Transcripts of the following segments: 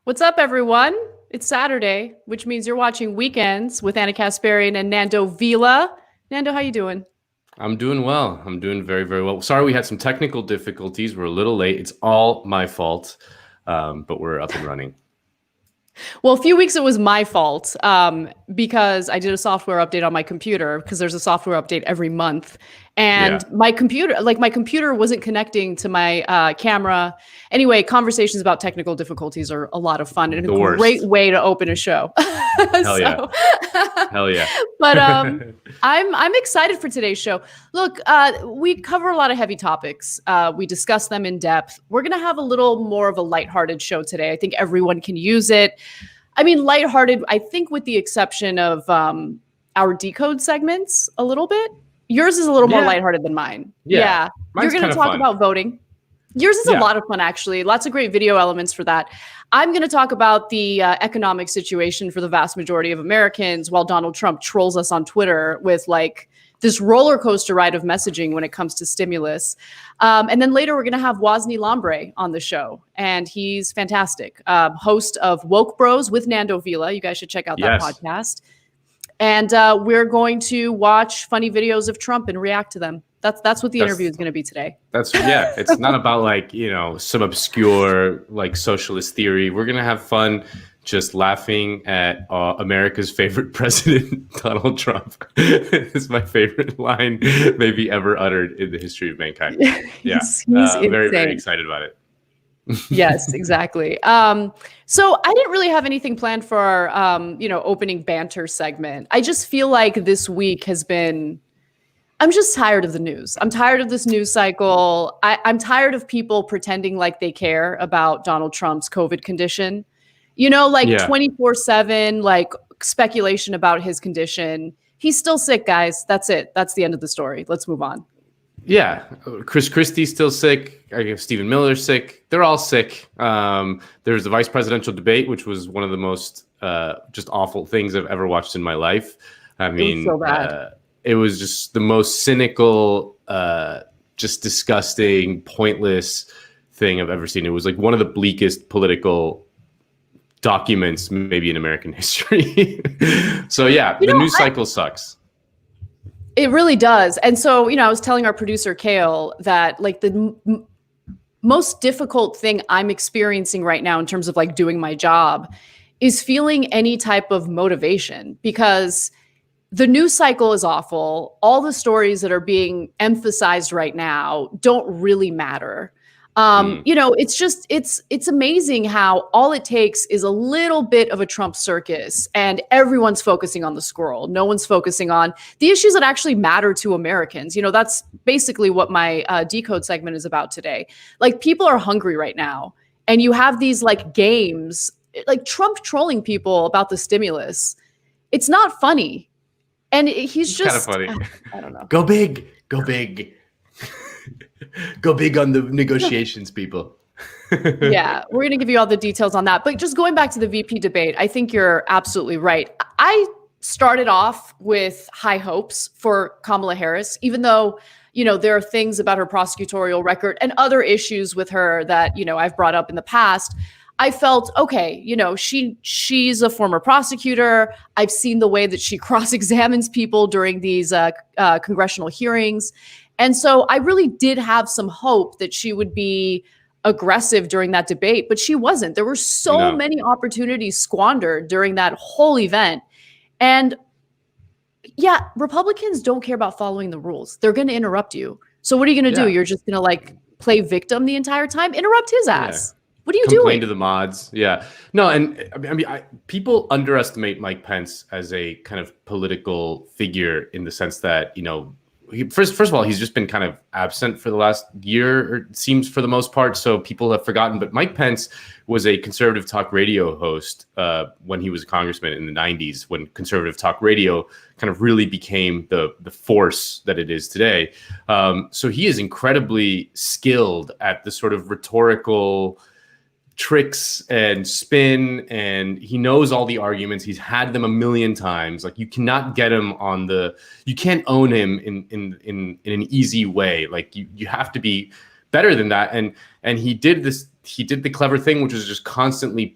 What's up, everyone? It's Saturday, which means you're watching Weekends with Kasparian and Nando Vila. Nando, how you doing? I'm doing well. I'm doing very, very well. Sorry, we had some technical difficulties. We're a little late. It's all my fault, but we're up and running. Well, a few weeks it was my fault because I did a software update on my computer because there's a software update every month. And my computer wasn't connecting to my camera. Anyway, conversations about technical difficulties are a lot of fun and a great way to open a show. Hell yeah. Hell yeah. But I'm excited for today's show. Look, we cover a lot of heavy topics. We discuss them in depth. We're going to have a little more of a lighthearted show today. I think everyone can use it. I mean, lighthearted, I think with the exception of our decode segments a little bit. Yours is a little more lighthearted than mine. Yeah. You're going to talk about voting. Yours is a lot of fun, actually. Lots of great video elements for that. I'm going to talk about the economic situation for the vast majority of Americans while Donald Trump trolls us on Twitter with like this roller coaster ride of messaging when it comes to stimulus. And then later we're going to have Wosny Lambre on the show. And he's fantastic. Host of Woke Bros with Nando Vila. You guys should check out that podcast. And we're going to watch funny videos of Trump and react to them. That's what the interview is going to be today. It's not about like, some obscure like socialist theory. We're going to have fun just laughing at America's favorite president, Donald Trump. It's my favorite line maybe ever uttered in the history of mankind. He's very, very excited about it. Yes, exactly. So I didn't really have anything planned for our, opening banter segment. I just feel like this week has been, I'm just tired of the news. I'm tired of this news cycle. I'm tired of people pretending like they care about Donald Trump's COVID condition, 24/7, like speculation about his condition. He's still sick, guys. That's it. That's the end of the story. Let's move on. Yeah, Chris Christie's still sick. I guess Stephen Miller's sick. They're all sick. There's the vice presidential debate, which was one of the most just awful things I've ever watched in my life. I mean, it was so bad. It was just the most cynical, just disgusting, pointless thing I've ever seen. It was like one of the bleakest political documents maybe in American history. So yeah, the news cycle sucks. It really does. And so, I was telling our producer, Kale, that like the most difficult thing I'm experiencing right now in terms of like doing my job is feeling any type of motivation because the news cycle is awful. All the stories that are being emphasized right now don't really matter. It's amazing how all it takes is a little bit of a Trump circus and everyone's focusing on the squirrel. No one's focusing on the issues that actually matter to Americans. That's basically what my decode segment is about today. Like people are hungry right now and you have these like games, like Trump trolling people about the stimulus. It's not funny. And he's just kind of funny. I don't know. Go big, go big. Go big on the negotiations, people. Yeah, we're going to give you all the details on that. But just going back to the VP debate, I think you're absolutely right. I started off with high hopes for Kamala Harris, even though, there are things about her prosecutorial record and other issues with her that, I've brought up in the past. I felt, okay, she's a former prosecutor. I've seen the way that she cross-examines people during these congressional hearings. And so I really did have some hope that she would be aggressive during that debate, but she wasn't. There were so many opportunities squandered during that whole event. And yeah, Republicans don't care about following the rules. They're going to interrupt you. So what are you going to do? You're just going to like play victim the entire time? Interrupt his ass. Yeah. What are you doing? Complain to the mods. Yeah. No, and I mean, people underestimate Mike Pence as a kind of political figure in the sense that, first of all, he's just been kind of absent for the last year, or it seems, for the most part. So people have forgotten. But Mike Pence was a conservative talk radio host when he was a congressman in the 90s, when conservative talk radio kind of really became the force that it is today. So he is incredibly skilled at the sort of rhetorical tricks and spin, and he knows all the arguments. He's had them a million times. Like, you cannot get him you can't own him in an easy way. Like, you have to be better than that. And he did the clever thing, which was just constantly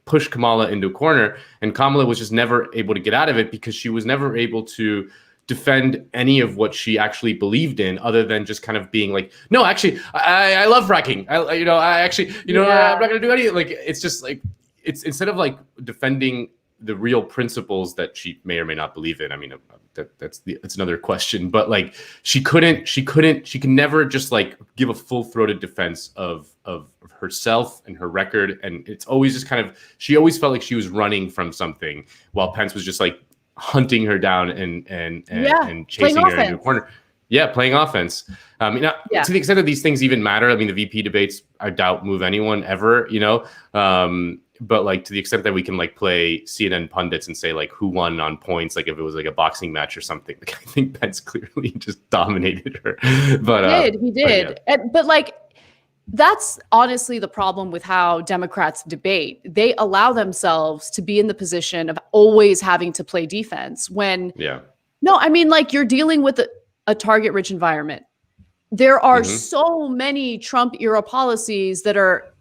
push Kamala into a corner, and Kamala was just never able to get out of it, because she was never able to defend any of what she actually believed in, other than just kind of being like, no, actually, I love fracking. I'm not going to do anything. Like, it's just like, it's instead of like defending the real principles that she may or may not believe in. I mean, that's another question, but like, she could never just like give a full-throated defense of herself and her record. And it's always just kind of, she always felt like she was running from something, while Pence was just like hunting her down and chasing her into a corner. Yeah, playing offense. To the extent that these things even matter. I mean, the VP debates, I doubt, move anyone ever, but like, to the extent that we can like play CNN pundits and say like who won on points, like if it was like a boxing match or something, like, I think Pence clearly just dominated her. But he did. But like, that's honestly the problem with how Democrats debate. They allow themselves to be in the position of always having to play defense when, no, I mean, like, you're dealing with a target-rich environment. There are so many Trump era policies that are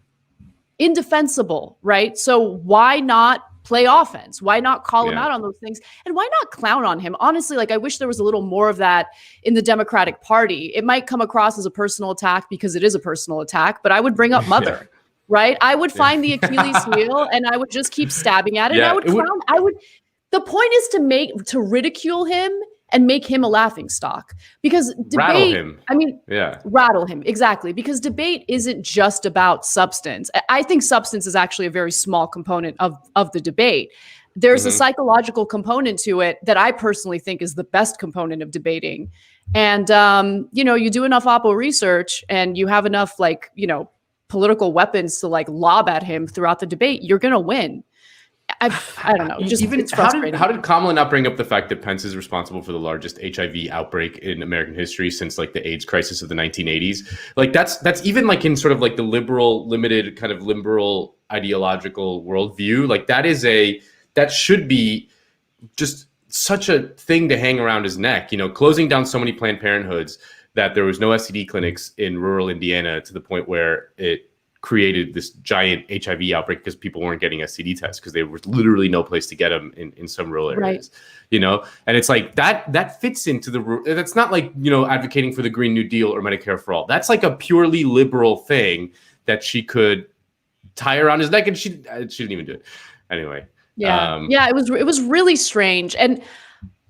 indefensible, right? So why not play offense? Why not call him out on those things? And why not clown on him? Honestly, like, I wish there was a little more of that in the Democratic Party. It might come across as a personal attack, because it is a personal attack, but I would bring up mother, right? I would find the Achilles heel and I would just keep stabbing at it. And I would clown. The point is to ridicule him and make him a laughing stock, because debate, rattle him. Exactly. Because debate isn't just about substance. I think substance is actually a very small component of the debate. There's a psychological component to it that I personally think is the best component of debating. And, you do enough Oppo research and you have enough political weapons to like lob at him throughout the debate, you're going to win. I don't know. It's frustrating. How did Kamala not bring up the fact that Pence is responsible for the largest HIV outbreak in American history since like the AIDS crisis of the 1980s? Like, that's even like in sort of like the limited kind of liberal ideological worldview. Like, that should be just such a thing to hang around his neck. Closing down so many Planned Parenthoods that there was no STD clinics in rural Indiana, to the point where it created this giant HIV outbreak because people weren't getting STD tests because there was literally no place to get them in some rural areas, and it's like that fits into that's not like, advocating for the Green New Deal or Medicare for all. That's like a purely liberal thing that she could tie around his neck, and she didn't even do it anyway. It was really strange. And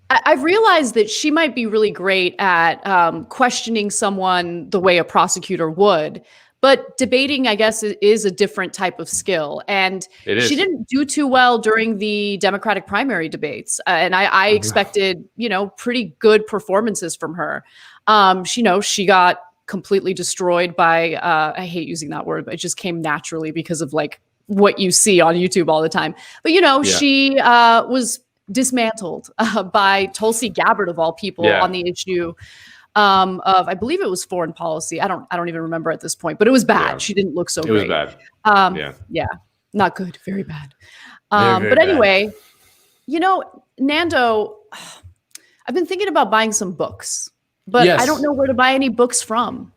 I've realized that she might be really great at questioning someone the way a prosecutor would. But debating, I guess, is a different type of skill. And she didn't do too well during the Democratic primary debates. And I expected, pretty good performances from her. She got completely destroyed by, I hate using that word, but it just came naturally because of like what you see on YouTube all the time. But, she was dismantled by Tulsi Gabbard, of all people, on the issue of, I believe it was foreign policy. I don't even remember at this point, but it was bad. She didn't look so great. It was bad. Not good. Very bad. But anyway, Nando, I've been thinking about buying some books, but I don't know where to buy any books from.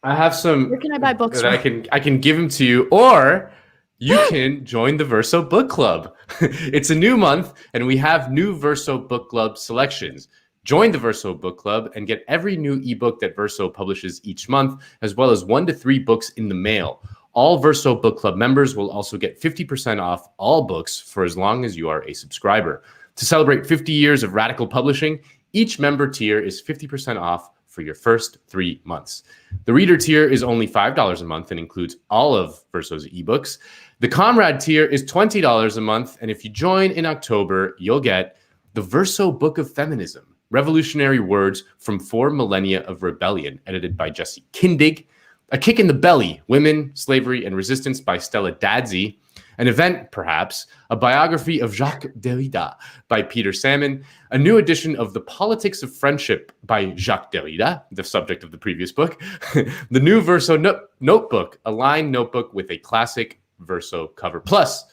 I have some. Where can I buy books from? I can give them to you, or you can join the Verso Book Club. It's a new month, and we have new Verso Book Club selections. Join the Verso Book Club and get every new ebook that Verso publishes each month, as well as 1 to 3 books in the mail. All Verso Book Club members will also get 50% off all books for as long as you are a subscriber. To celebrate 50 years of radical publishing, each member tier is 50% off for your first 3 months. The reader tier is only $5 a month and includes all of Verso's ebooks. The Comrade tier is $20 a month, and if you join in October, you'll get the Verso Book of Feminism, Revolutionary Words from 4 Millennia of Rebellion, edited by Jesse Kindig. A Kick in the Belly, Women, Slavery, and Resistance by Stella Dadsey. An Event, perhaps, a biography of Jacques Derrida by Peter Salmon. A new edition of The Politics of Friendship by Jacques Derrida, the subject of the previous book. The new Verso notebook, a lined notebook with a classic Verso cover. Plus,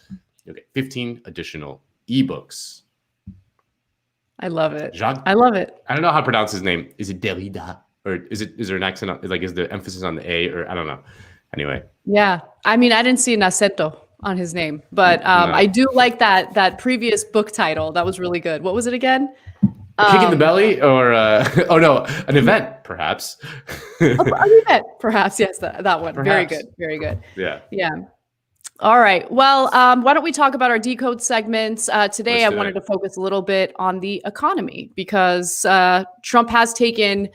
you'll get 15 additional ebooks. I love it. Jacques, I love it. I don't know how to pronounce his name. Is it Derrida? Or is there an accent on, like, is the emphasis on the A, or I don't know. Anyway. Yeah. I mean, I didn't see an acento on his name, but No. I do like that previous book title. That was really good. What was it again? A Kick in the Belly, or oh no, An Event, perhaps. An Event, perhaps. Yes, that one. Perhaps. Very good. Very good. Yeah. Yeah. All right. Well, why don't we talk about our decode segments? Today, I wanted to focus a little bit on the economy, because Trump has taken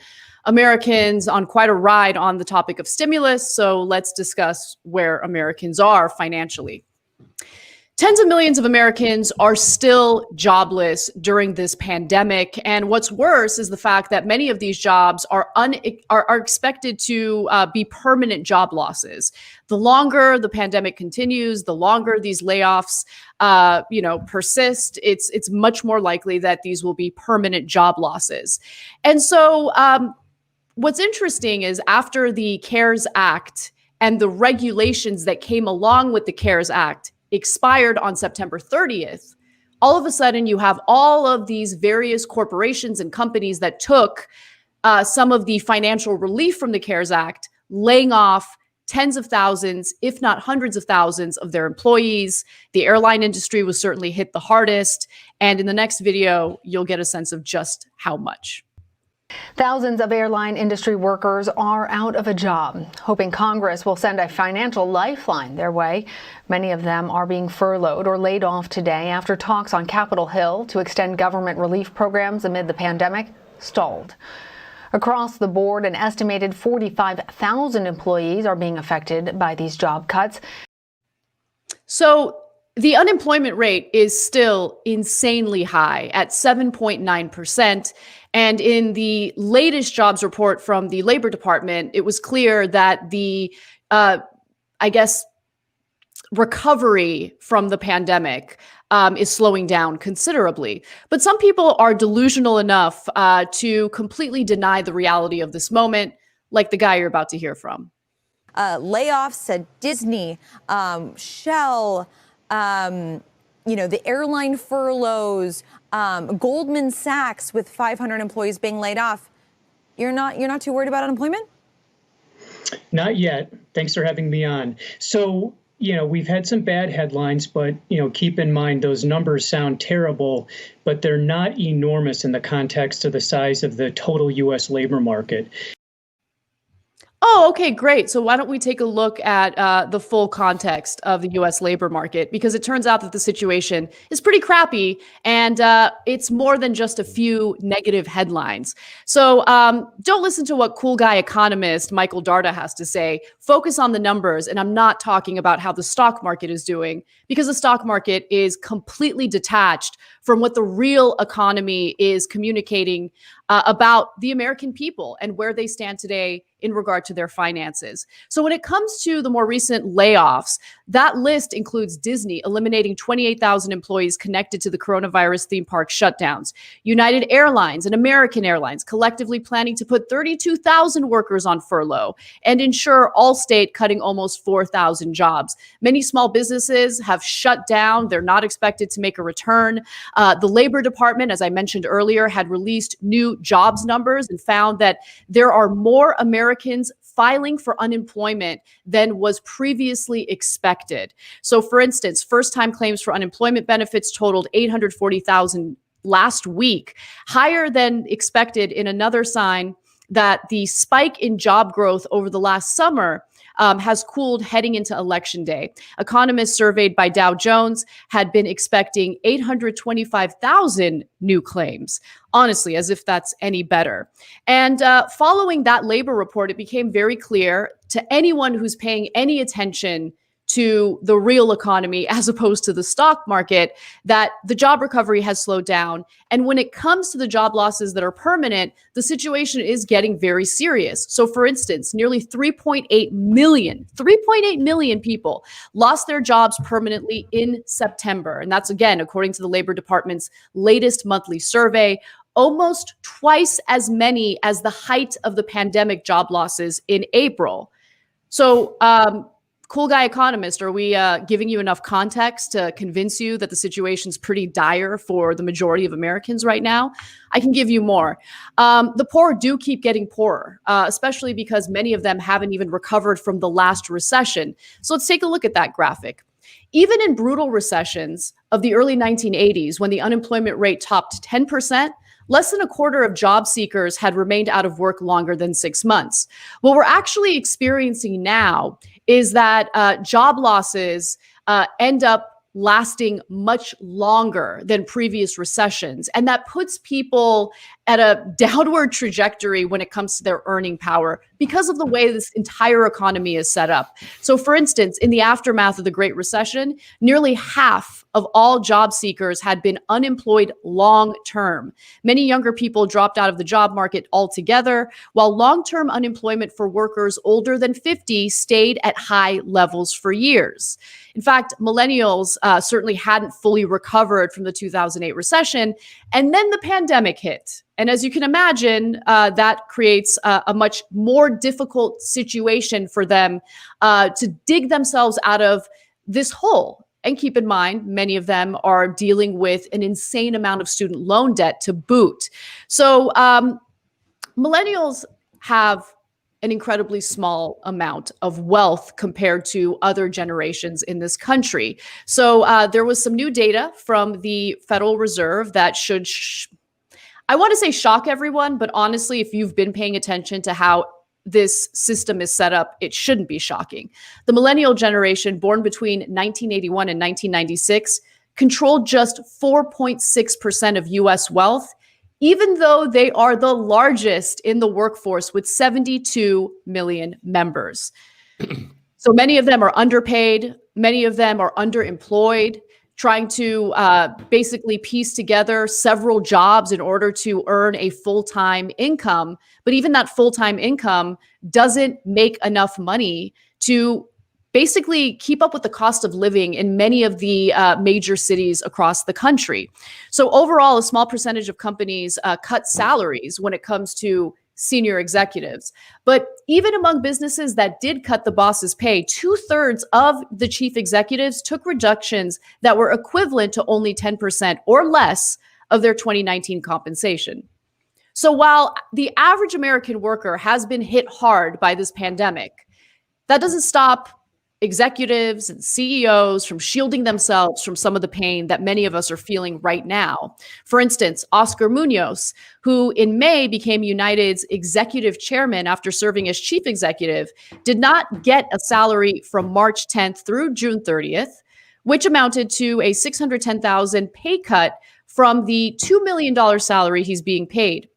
Americans on quite a ride on the topic of stimulus. So let's discuss where Americans are financially. Tens of millions of Americans are still jobless during this pandemic. And what's worse is the fact that many of these jobs are expected to be permanent job losses. The longer the pandemic continues, the longer these layoffs persist, it's much more likely that these will be permanent job losses. And so what's interesting is, after the CARES Act and the regulations that came along with the CARES Act expired on September 30th, all of a sudden you have all of these various corporations and companies that took some of the financial relief from the CARES Act, laying off tens of thousands, if not hundreds of thousands of their employees. The airline industry was certainly hit the hardest. And in the next video, you'll get a sense of just how much. Thousands of airline industry workers are out of a job, hoping Congress will send a financial lifeline their way. Many of them are being furloughed or laid off today after talks on Capitol Hill to extend government relief programs amid the pandemic stalled. Across the board, an estimated 45,000 employees are being affected by these job cuts. So the unemployment rate is still insanely high at 7.9%. And in the latest jobs report from the Labor Department, it was clear that the, recovery from the pandemic is slowing down considerably. But some people are delusional enough to completely deny the reality of this moment, like the guy you're about to hear from. Layoffs at Disney, Shell, the airline furloughs, Goldman Sachs with 500 employees being laid off. You're not too worried about unemployment? Not yet. Thanks for having me on. So, we've had some bad headlines, but, keep in mind those numbers sound terrible, but they're not enormous in the context of the size of the total U.S. labor market. Oh, okay, great. So why don't we take a look at the full context of the U.S. labor market? Because it turns out that the situation is pretty crappy, and it's more than just a few negative headlines. So don't listen to what cool guy economist Michael Darda has to say. Focus on the numbers, and I'm not talking about how the stock market is doing, because the stock market is completely detached from what the real economy is communicating about the American people and where they stand today in regard to their finances. So when it comes to the more recent layoffs, that list includes Disney eliminating 28,000 employees connected to the coronavirus theme park shutdowns, United Airlines and American Airlines collectively planning to put 32,000 workers on furlough, and ensure Allstate cutting almost 4,000 jobs. Many small businesses have shut down. They're not expected to make a return. The Labor Department, as I mentioned earlier, had released new jobs numbers and found that there are more Americans filing for unemployment than was previously expected. So, for instance, first-time claims for unemployment benefits totaled 840,000 last week, higher than expected, in another sign that the spike in job growth over the last summer has cooled heading into Election Day. Economists surveyed by Dow Jones had been expecting 825,000 new claims. Honestly, as if that's any better. And following that labor report, it became very clear to anyone who's paying any attention to the real economy as opposed to the stock market, that the job recovery has slowed down. And when it comes to the job losses that are permanent, the situation is getting very serious. So for instance, nearly 3.8 million people lost their jobs permanently in September. And that's, again, according to the Labor Department's latest monthly survey, almost twice as many as the height of the pandemic job losses in April. So, cool guy economist, are we giving you enough context to convince you that the situation's pretty dire for the majority of Americans right now? I can give you more. The poor do keep getting poorer, especially because many of them haven't even recovered from the last recession. So let's take a look at that graphic. Even in brutal recessions of the early 1980s, when the unemployment rate topped 10%, less than a quarter of job seekers had remained out of work longer than 6 months. What we're actually experiencing now is that job losses end up lasting much longer than previous recessions. And that puts people at a downward trajectory when it comes to their earning power because of the way this entire economy is set up. So for instance, in the aftermath of the Great Recession, nearly half of all job seekers had been unemployed long term. Many younger people dropped out of the job market altogether, while long-term unemployment for workers older than 50 stayed at high levels for years. In fact, millennials certainly hadn't fully recovered from the 2008 recession, and then the pandemic hit. And as you can imagine, that creates a much more difficult situation for them to dig themselves out of this hole. And keep in mind, many of them are dealing with an insane amount of student loan debt to boot. So millennials have an incredibly small amount of wealth compared to other generations in this country. So there was some new data from the Federal Reserve that should, I want to say shock everyone, but honestly, if you've been paying attention to how this system is set up, it shouldn't be shocking. The millennial generation, born between 1981 and 1996, controlled just 4.6% of US wealth, even though they are the largest in the workforce with 72 million members. So many of them are underpaid, many of them are underemployed, trying to basically piece together several jobs in order to earn a full-time income. But even that full-time income doesn't make enough money to basically keep up with the cost of living in many of the major cities across the country. So overall, a small percentage of companies cut salaries when it comes to senior executives. But even among businesses that did cut the boss's pay, 2/3 of the chief executives took reductions that were equivalent to only 10% or less of their 2019 compensation. So while the average American worker has been hit hard by this pandemic, that doesn't stop executives and CEOs from shielding themselves from some of the pain that many of us are feeling right now. For instance, Oscar Munoz, who in May became United's executive chairman after serving as chief executive, did not get a salary from March 10th through June 30th, which amounted to a $610,000 pay cut from the $2 million salary he's being paid.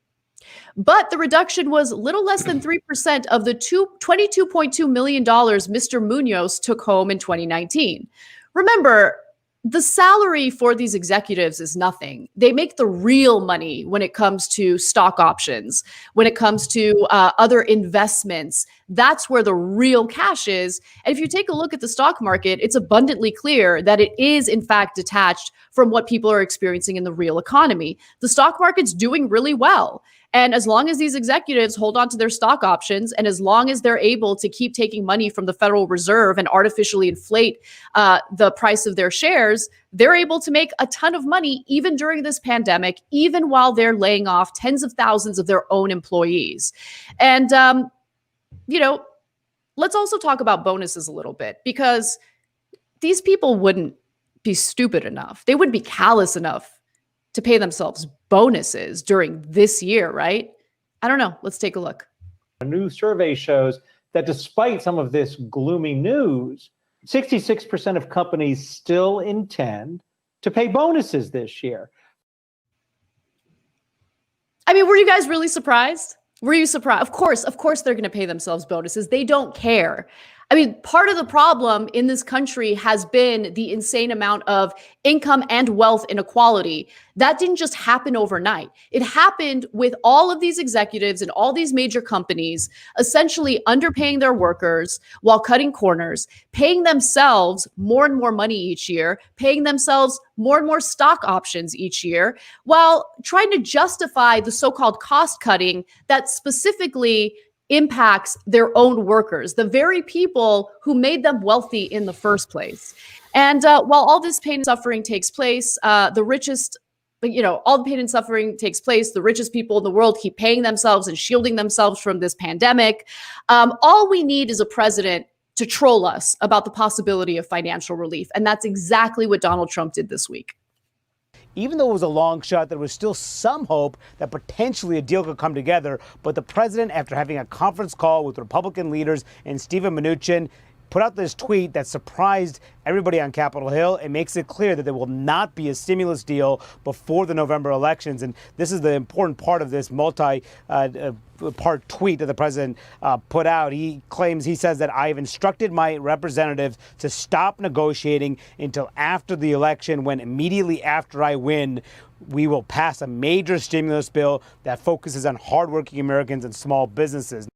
But the reduction was little less than 3% of the $22.2 million Mr. Munoz took home in 2019. Remember, the salary for these executives is nothing. They make the real money when it comes to stock options, when it comes to other investments. That's where the real cash is. And if you take a look at the stock market, it's abundantly clear that it is, in fact, detached from what people are experiencing in the real economy. The stock market's doing really well. And as long as these executives hold on to their stock options, and as long as they're able to keep taking money from the Federal Reserve and artificially inflate the price of their shares, they're able to make a ton of money even during this pandemic, even while they're laying off tens of thousands of their own employees. And, let's also talk about bonuses a little bit, because these people wouldn't be stupid enough. They wouldn't be callous enough to pay themselves bonuses during this year, right? I don't know. Let's take a look. A new survey shows that despite some of this gloomy news, 66% of companies still intend to pay bonuses this year. I mean, were you guys really surprised? Were you surprised? Of course, they're going to pay themselves bonuses. They don't care. I mean, part of the problem in this country has been the insane amount of income and wealth inequality. That didn't just happen overnight. It happened with all of these executives and all these major companies essentially underpaying their workers while cutting corners, paying themselves more and more money each year, paying themselves more and more stock options each year, while trying to justify the so-called cost cutting that specifically impacts their own workers, the very people who made them wealthy in the first place. And while all this pain and suffering takes place, all the pain and suffering takes place, the richest people in the world keep paying themselves and shielding themselves from this pandemic. All we need is a president to troll us about the possibility of financial relief. And that's exactly what Donald Trump did this week. Even though it was a long shot, there was still some hope that potentially a deal could come together. But the president, after having a conference call with Republican leaders and Steven Mnuchin, put out this tweet that surprised everybody on Capitol Hill. It makes it clear that there will not be a stimulus deal before the November elections. And this is the important part of this multi-part tweet that the president put out. He says that I've instructed my representatives to stop negotiating until after the election, when immediately after I win, we will pass a major stimulus bill that focuses on hardworking Americans and small businesses.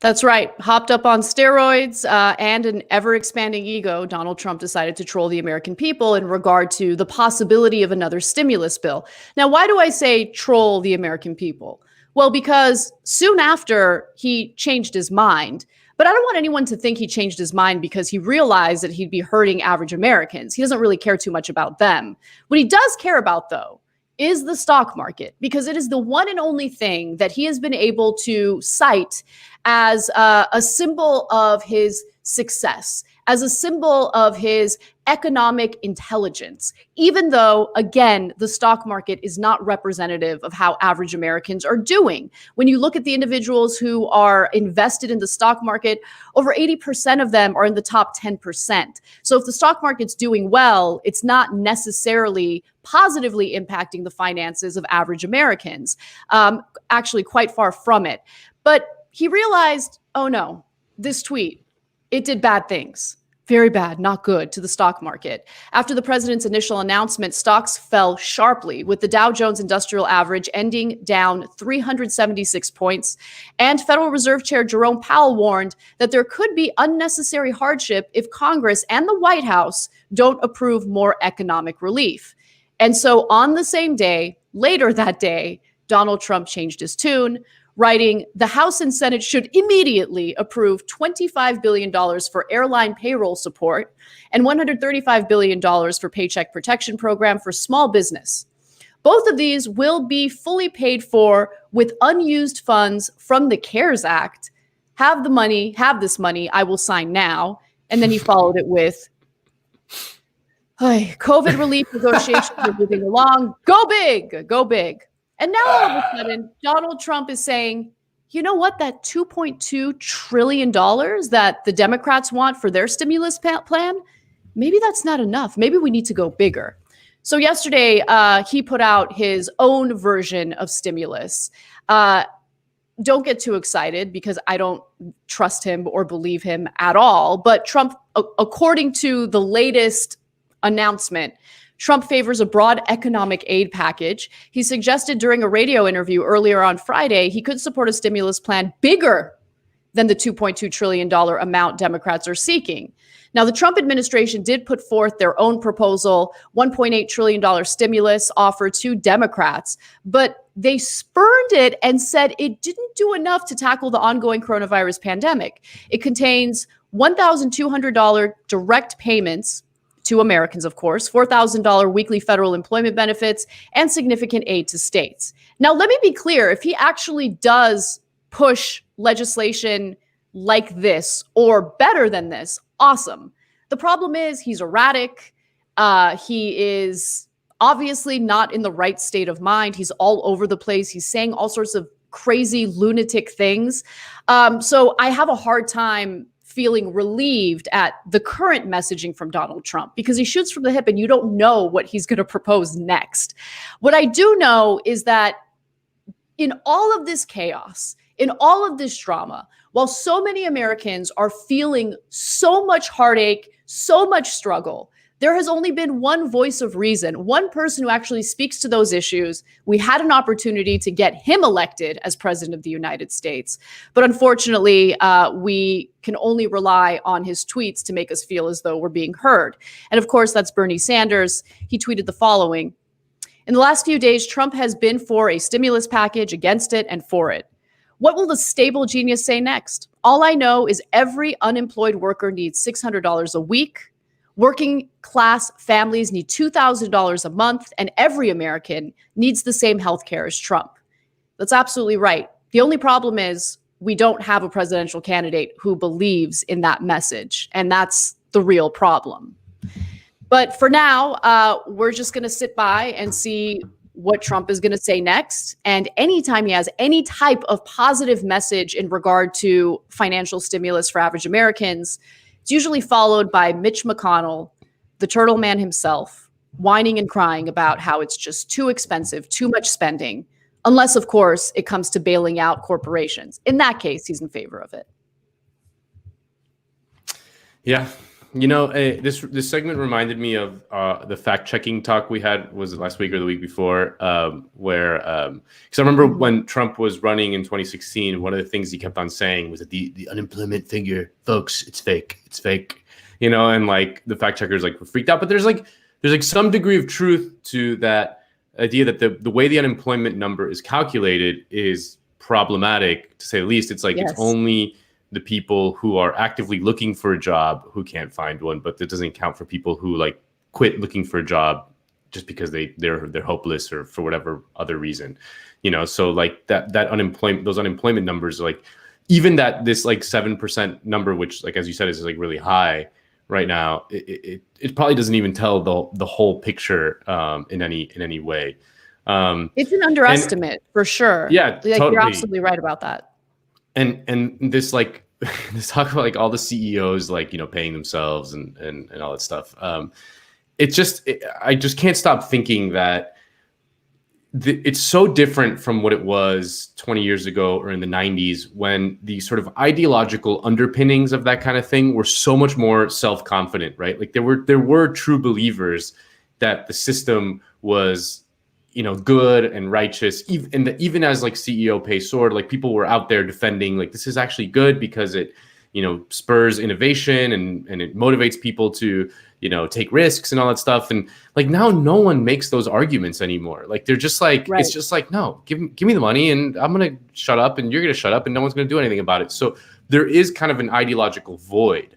That's right. Hopped up on steroids and an ever-expanding ego, Donald Trump decided to troll the American people in regard to the possibility of another stimulus bill. Now, why do I say troll the American people? Well, because soon after he changed his mind. But I don't want anyone to think he changed his mind because he realized that he'd be hurting average Americans. He doesn't really care too much about them. What he does care about, though, is the stock market, because it is the one and only thing that he has been able to cite as a symbol of his success, as a symbol of his economic intelligence, even though, again, the stock market is not representative of how average Americans are doing. When you look at the individuals who are invested in the stock market, over 80% of them are in the top 10%. So if the stock market's doing well, it's not necessarily positively impacting the finances of average Americans, actually quite far from it. But he realized, oh no, this tweet, it did bad things. Very bad, not good to the stock market. After the president's initial announcement, stocks fell sharply, with the Dow Jones Industrial Average ending down 376 points. And Federal Reserve Chair Jerome Powell warned that there could be unnecessary hardship if Congress and the White House don't approve more economic relief. And so on the same day, later that day, Donald Trump changed his tune, writing, the House and Senate should immediately approve $25 billion for airline payroll support and $135 billion for Paycheck Protection Program for small business. Both of these will be fully paid for with unused funds from the CARES Act. Have this money, I will sign now. And then he followed it with, COVID relief negotiations are moving along. Go big, go big. And now all of a sudden, Donald Trump is saying, you know what, that $2.2 trillion that the Democrats want for their stimulus plan, maybe that's not enough. Maybe we need to go bigger. So yesterday, he put out his own version of stimulus. Don't get too excited because I don't trust him or believe him at all. But Trump, according to the latest announcement, Trump favors a broad economic aid package. He suggested during a radio interview earlier on Friday he could support a stimulus plan bigger than the $2.2 trillion amount Democrats are seeking. Now, the Trump administration did put forth their own proposal, $1.8 trillion stimulus offer to Democrats, but they spurned it and said it didn't do enough to tackle the ongoing coronavirus pandemic. It contains $1,200 direct payments to Americans, of course, $4,000 weekly federal employment benefits, and significant aid to states. Now, let me be clear. If he actually does push legislation like this or better than this, awesome. The problem is he's erratic. He is obviously not in the right state of mind. He's all over the place. He's saying all sorts of crazy, lunatic things. So I have a hard time feeling relieved at the current messaging from Donald Trump because he shoots from the hip and you don't know what he's going to propose next. What I do know is that in all of this chaos, in all of this drama, while so many Americans are feeling so much heartache, so much struggle, there has only been one voice of reason, one person who actually speaks to those issues. We had an opportunity to get him elected as president of the United States. But unfortunately, we can only rely on his tweets to make us feel as though we're being heard. And of course, that's Bernie Sanders. He tweeted the following: "In the last few days, Trump has been for a stimulus package, against it, and for it. What will the stable genius say next? All I know is every unemployed worker needs $600 a week. Working class families need $2,000 a month, and every American needs the same health care as Trump." That's absolutely right. The only problem is we don't have a presidential candidate who believes in that message, and that's the real problem. But for now, we're just going to sit by and see what Trump is going to say next. And anytime he has any type of positive message in regard to financial stimulus for average Americans, it's usually followed by Mitch McConnell, the turtle man himself, whining and crying about how it's just too expensive, too much spending, unless, of course, it comes to bailing out corporations. In that case, he's in favor of it. Yeah. You know, this segment reminded me of the fact-checking talk we had, was it last week or the week before, where, because I remember when Trump was running in 2016, one of the things he kept on saying was that the unemployment figure, folks, it's fake, you know, and like the fact-checkers like were freaked out. But there's like some degree of truth to that idea that the way the unemployment number is calculated is problematic, to say the least. It's like It's only the people who are actively looking for a job who can't find one, but that doesn't count for people who like quit looking for a job just because they're hopeless or for whatever other reason, you know. So like that unemployment, those unemployment numbers, like even that this like 7% number, which like as you said is like really high right now, it probably doesn't even tell the whole picture in any way. It's an underestimate for sure. Yeah, like, totally. You're absolutely right about that. And this like this talk about like all the CEOs like, you know, paying themselves and all that stuff. I just can't stop thinking that it's so different from what it was 20 years ago or in the 90s, when the sort of ideological underpinnings of that kind of thing were so much more self-confident, right? Like there were true believers that the system was, you know, good and righteous, even as like CEO pay soared, like people were out there defending like this is actually good because it, you know, spurs innovation and it motivates people to, you know, take risks and all that stuff. And like now no one makes those arguments anymore. Like they're just like, It's just like, no, give me the money and I'm going to shut up and you're going to shut up and no one's going to do anything about it. So there is kind of an ideological void.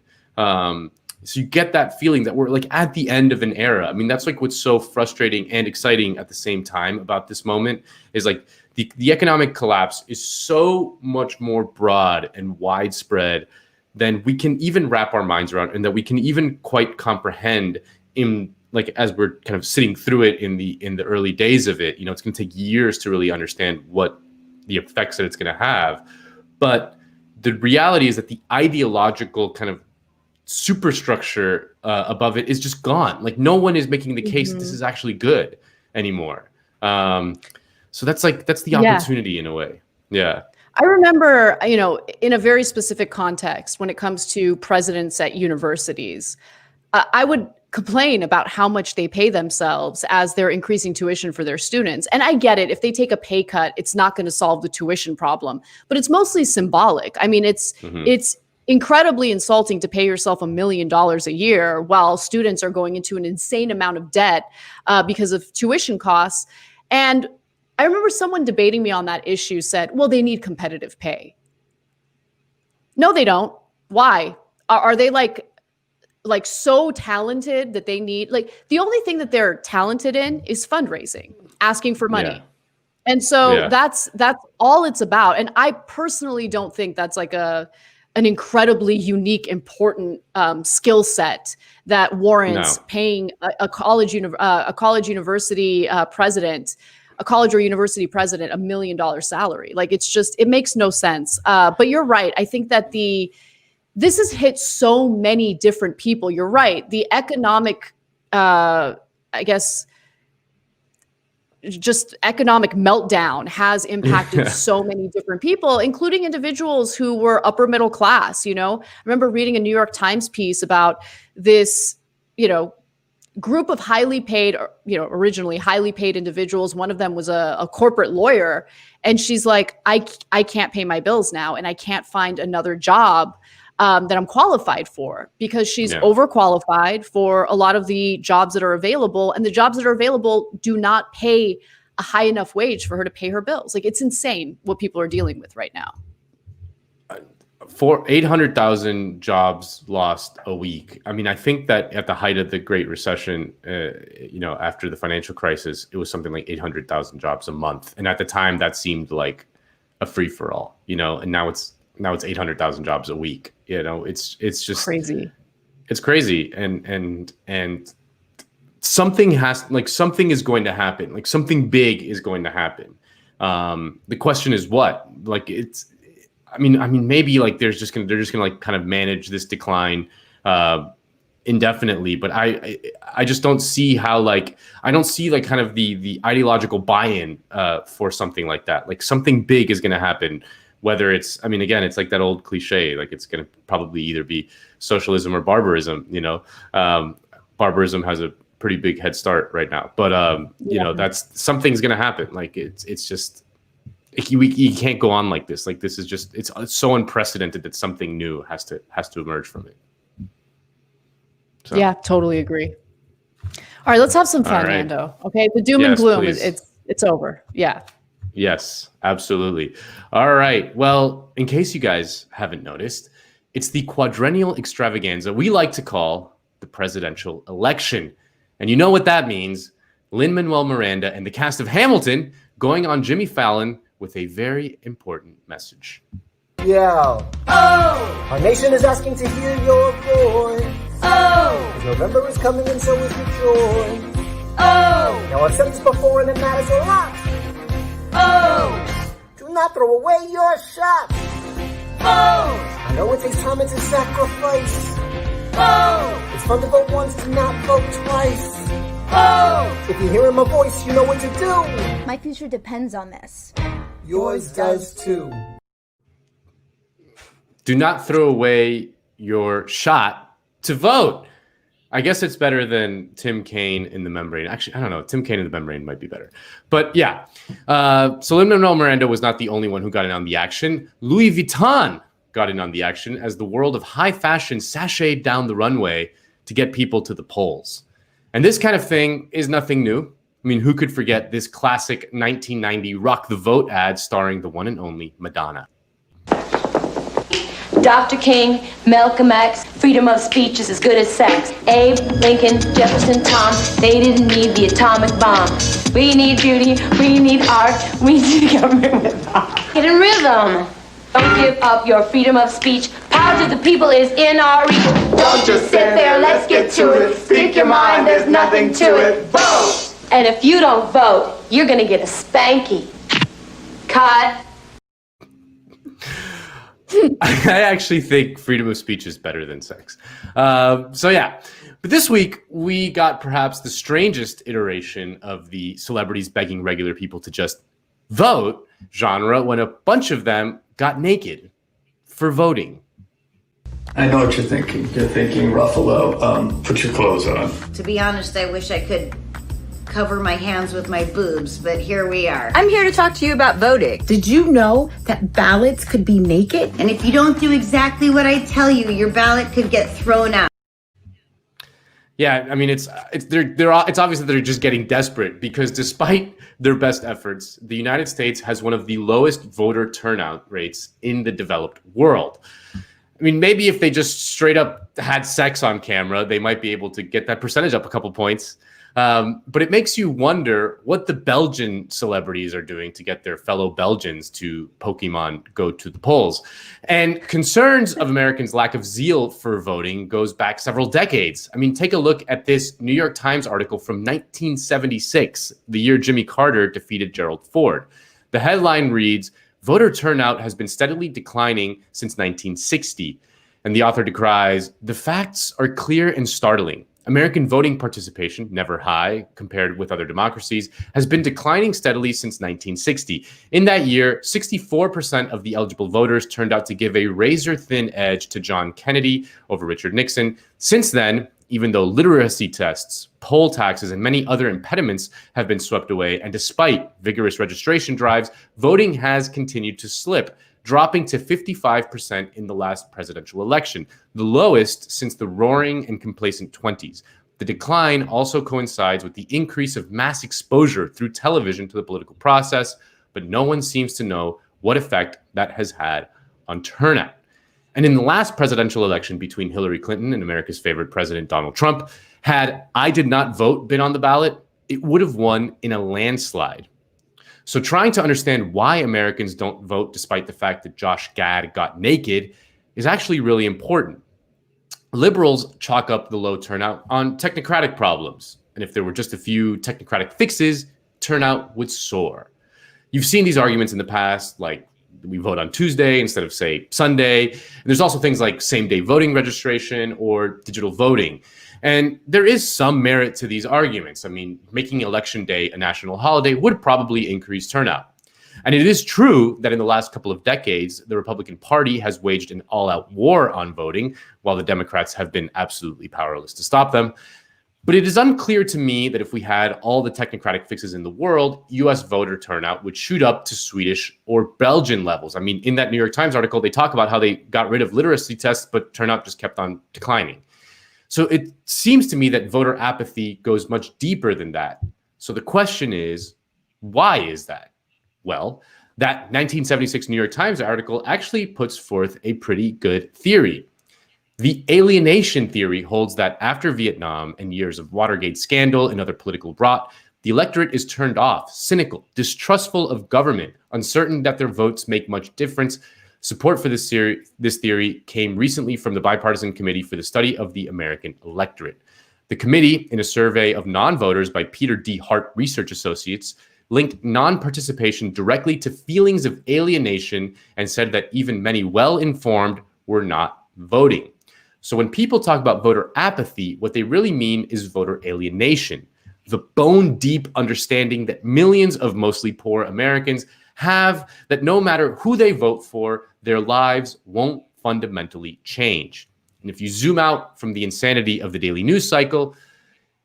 So you get that feeling that we're like at the end of an era. I mean, that's like what's so frustrating and exciting at the same time about this moment is like the economic collapse is so much more broad and widespread than we can even wrap our minds around, and that we can even quite comprehend in like as we're kind of sitting through it in the early days of it. You know, it's going to take years to really understand what the effects that it's going to have. But the reality is that the ideological kind of superstructure above it is just gone. Like no one is making the case that this is actually good anymore. So that's the opportunity in a way. Yeah. I remember, you know, in a very specific context, when it comes to presidents at universities, I would complain about how much they pay themselves as they're increasing tuition for their students. And I get it. If they take a pay cut, it's not going to solve the tuition problem, but it's mostly symbolic. I mean, it's incredibly insulting to pay yourself $1 million a year while students are going into an insane amount of debt because of tuition costs. And I remember someone debating me on that issue said, well, they need competitive pay. No, they don't. Why? Are they like so talented that they need, like the only thing that they're talented in is fundraising, asking for money. Yeah. And so that's all it's about. And I personally don't think that's like an incredibly unique, important skill set that warrants paying a college university president $1 million salary. Like it makes no sense. But you're right. I think that this has hit so many different people. You're right. The economic, I guess, just economic meltdown has impacted so many different people, including individuals who were upper middle class. I remember reading a New York Times piece about this, group of highly paid, originally highly paid individuals. One of them was a corporate lawyer. And she's like, I can't pay my bills now, and I can't find another job that I'm qualified for, because she's overqualified for a lot of the jobs that are available. And the jobs that are available do not pay a high enough wage for her to pay her bills. Like, it's insane what people are dealing with right now. For 800,000 jobs lost a week. I mean, I think that at the height of the Great Recession, after the financial crisis, it was something like 800,000 jobs a month. And at the time, that seemed like a free for all, and now it's 800,000 jobs a week. It's just crazy. It's crazy. And something is going to happen. Like, something big is going to happen. The question is what? Like, maybe like they're just gonna like kind of manage this decline indefinitely, but I just don't see how, I don't see kind of the ideological buy-in for something like that. Like, something big is gonna happen, whether it's, again, it's like that old cliche, like it's gonna probably either be socialism or barbarism. Barbarism has a pretty big head start right now, but that's, something's gonna happen. Like, it's just. You can't go on like this. Like, this is just, it's so unprecedented that something new has to emerge from it. So. Yeah, totally agree. All right, let's have some fun, Nando. Okay, the doom and gloom it's over. Yeah. Yes, absolutely. All right. Well, in case you guys haven't noticed, it's the quadrennial extravaganza we like to call the presidential election. And you know what that means. Lin-Manuel Miranda and the cast of Hamilton going on Jimmy Fallon with a very important message. Yeah. Oh! Our nation is asking to hear your voice. Oh! November is coming and so is your joy. Oh! Now I've said this before and it matters a lot. Oh! Do not throw away your shot. Oh! I know it takes time and to sacrifice. Oh! It's fun to vote once, to not vote twice. Oh! If you're hearing my voice, you know what to do. My future depends on this. Yours does too. Do not throw away your shot to vote. I guess it's better than Tim Kaine in the membrane. Actually, I don't know. Tim Kaine in the membrane might be better. But yeah. So Lin-Manuel Miranda was not the only one who got in on the action. Louis Vuitton got in on the action as the world of high fashion sashayed down the runway to get people to the polls. And this kind of thing is nothing new. Who could forget this classic 1990 Rock the Vote ad starring the one and only Madonna? Dr. King, Malcolm X, freedom of speech is as good as sex. Abe, Lincoln, Jefferson, Tom, they didn't need the atomic bomb. We need beauty, we need art, we need government with art. Get in rhythm. Don't give up your freedom of speech. Power to the people is in our reach. Don't just sit there, let's get to it. Speak your mind, there's nothing to it. Vote! And if you don't vote, you're gonna get a spanky. Cut. I actually think freedom of speech is better than sex. So yeah. But this week, we got perhaps the strangest iteration of the celebrities begging regular people to just vote genre, when a bunch of them got naked for voting. I know what you're thinking. You're thinking, Ruffalo, put your clothes on. To be honest, I wish I could cover my hands with my boobs, but here we are. I'm here to talk to you about voting. Did you know that ballots could be naked? And if you don't do exactly what I tell you, your ballot could get thrown out. Yeah, it's obvious that they're just getting desperate, because despite their best efforts, the United States has one of the lowest voter turnout rates in the developed world. Maybe if they just straight up had sex on camera, they might be able to get that percentage up a couple points. But it makes you wonder what the Belgian celebrities are doing to get their fellow Belgians to Pokemon go to the polls. And concerns of Americans' lack of zeal for voting goes back several decades. Take a look at this New York Times article from 1976, the year Jimmy Carter defeated Gerald Ford. The headline reads, "Voter turnout has been steadily declining since 1960. And the author decries, "The facts are clear and startling. American voting participation, never high compared with other democracies, has been declining steadily since 1960. In that year, 64% of the eligible voters turned out to give a razor-thin edge to John Kennedy over Richard Nixon. Since then, even though literacy tests, poll taxes, and many other impediments have been swept away, and despite vigorous registration drives, voting has continued to slip, dropping to 55% in the last presidential election, the lowest since the roaring and complacent 20s. The decline also coincides with the increase of mass exposure through television to the political process, but no one seems to know what effect that has had on turnout. And in the last presidential election between Hillary Clinton and America's favorite president, Donald Trump, had I did not vote been on the ballot, it would have won in a landslide. So trying to understand why Americans don't vote despite the fact that Josh Gad got naked is actually really important. Liberals chalk up the low turnout on technocratic problems. And if there were just a few technocratic fixes, turnout would soar. You've seen these arguments in the past, like we vote on Tuesday instead of, say, Sunday. And there's also things like same-day voting registration or digital voting. And there is some merit to these arguments. I mean, making Election Day a national holiday would probably increase turnout. And it is true that in the last couple of decades, the Republican Party has waged an all-out war on voting, while the Democrats have been absolutely powerless to stop them. But it is unclear to me that if we had all the technocratic fixes in the world, U.S. voter turnout would shoot up to Swedish or Belgian levels. I mean, in that New York Times article, they talk about how they got rid of literacy tests, but turnout just kept on declining. So it seems to me that voter apathy goes much deeper than that. So the question is, why is that? Well, that 1976 New York Times article actually puts forth a pretty good theory. The alienation theory holds that after Vietnam and years of Watergate scandal and other political rot, the electorate is turned off, cynical, distrustful of government, uncertain that their votes make much difference. Support for this theory came recently from the Bipartisan Committee for the Study of the American Electorate. The committee, in a survey of non-voters by Peter D. Hart Research Associates, linked non-participation directly to feelings of alienation and said that even many well-informed were not voting. So when people talk about voter apathy, what they really mean is voter alienation, the bone-deep understanding that millions of mostly poor Americans have that no matter who they vote for, their lives won't fundamentally change. And if you zoom out from the insanity of the daily news cycle,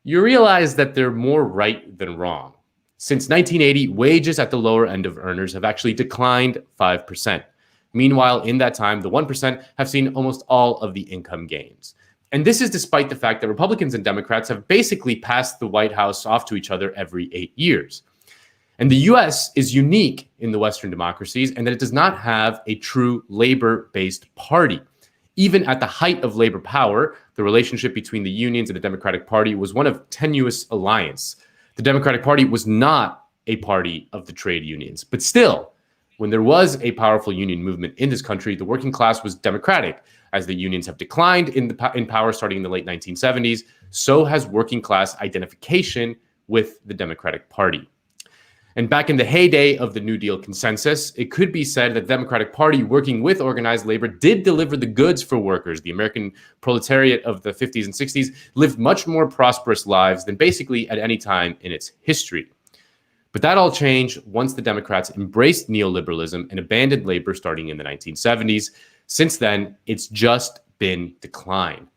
you realize that they're more right than wrong. Since 1980, wages at the lower end of earners have actually declined 5%. Meanwhile, in that time, the 1% have seen almost all of the income gains. And this is despite the fact that Republicans and Democrats have basically passed the White House off to each other every 8 years. And the US is unique in the Western democracies in that it does not have a true labor-based party. Even at the height of labor power, the relationship between the unions and the Democratic Party was one of tenuous alliance. The Democratic Party was not a party of the trade unions, but still, when there was a powerful union movement in this country, the working class was democratic. As the unions have declined in power starting in the late 1970s, so has working class identification with the Democratic Party. And back in the heyday of the New Deal consensus, it could be said that the Democratic Party, working with organized labor, did deliver the goods for workers. The American proletariat of the 50s and 60s lived much more prosperous lives than basically at any time in its history. But that all changed once the Democrats embraced neoliberalism and abandoned labor starting in the 1970s. Since then, it's just been decline.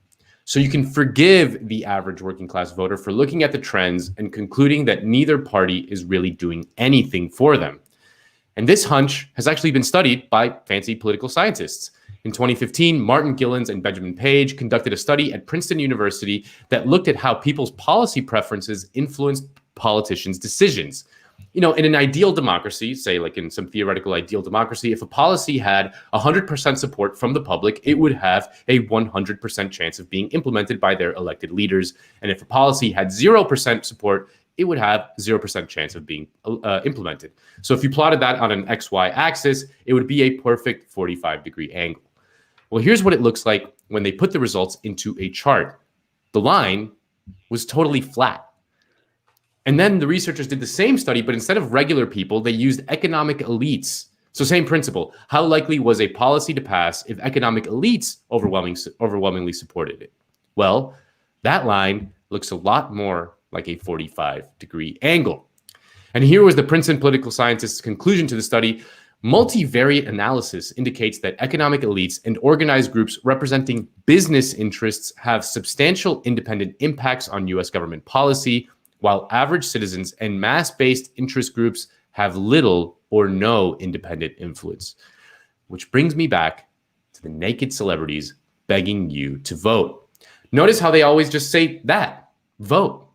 So you can forgive the average working class voter for looking at the trends and concluding that neither party is really doing anything for them. And this hunch has actually been studied by fancy political scientists. In 2015, Martin Gillens and Benjamin Page conducted a study at Princeton University that looked at how people's policy preferences influenced politicians' decisions. You know, in an ideal democracy, say like in some theoretical ideal democracy, if a policy had 100% support from the public, it would have a 100% chance of being implemented by their elected leaders. And if a policy had 0% support, it would have 0% chance of being implemented. So if you plotted that on an XY axis, it would be a perfect 45-degree angle. Well, here's what it looks like when they put the results into a chart. The line was totally flat. And then the researchers did the same study, but instead of regular people, they used economic elites. So same principle. How likely was a policy to pass if economic elites overwhelmingly supported it? Well, That line looks a lot more like a 45-degree angle. And here was the Princeton political scientist's conclusion to the study. Multivariate analysis indicates that economic elites and organized groups representing business interests have substantial independent impacts on U.S. government policy, while average citizens and mass-based interest groups have little or no independent influence. Which brings me back to the naked celebrities begging you to vote. Notice how they always just say that, vote.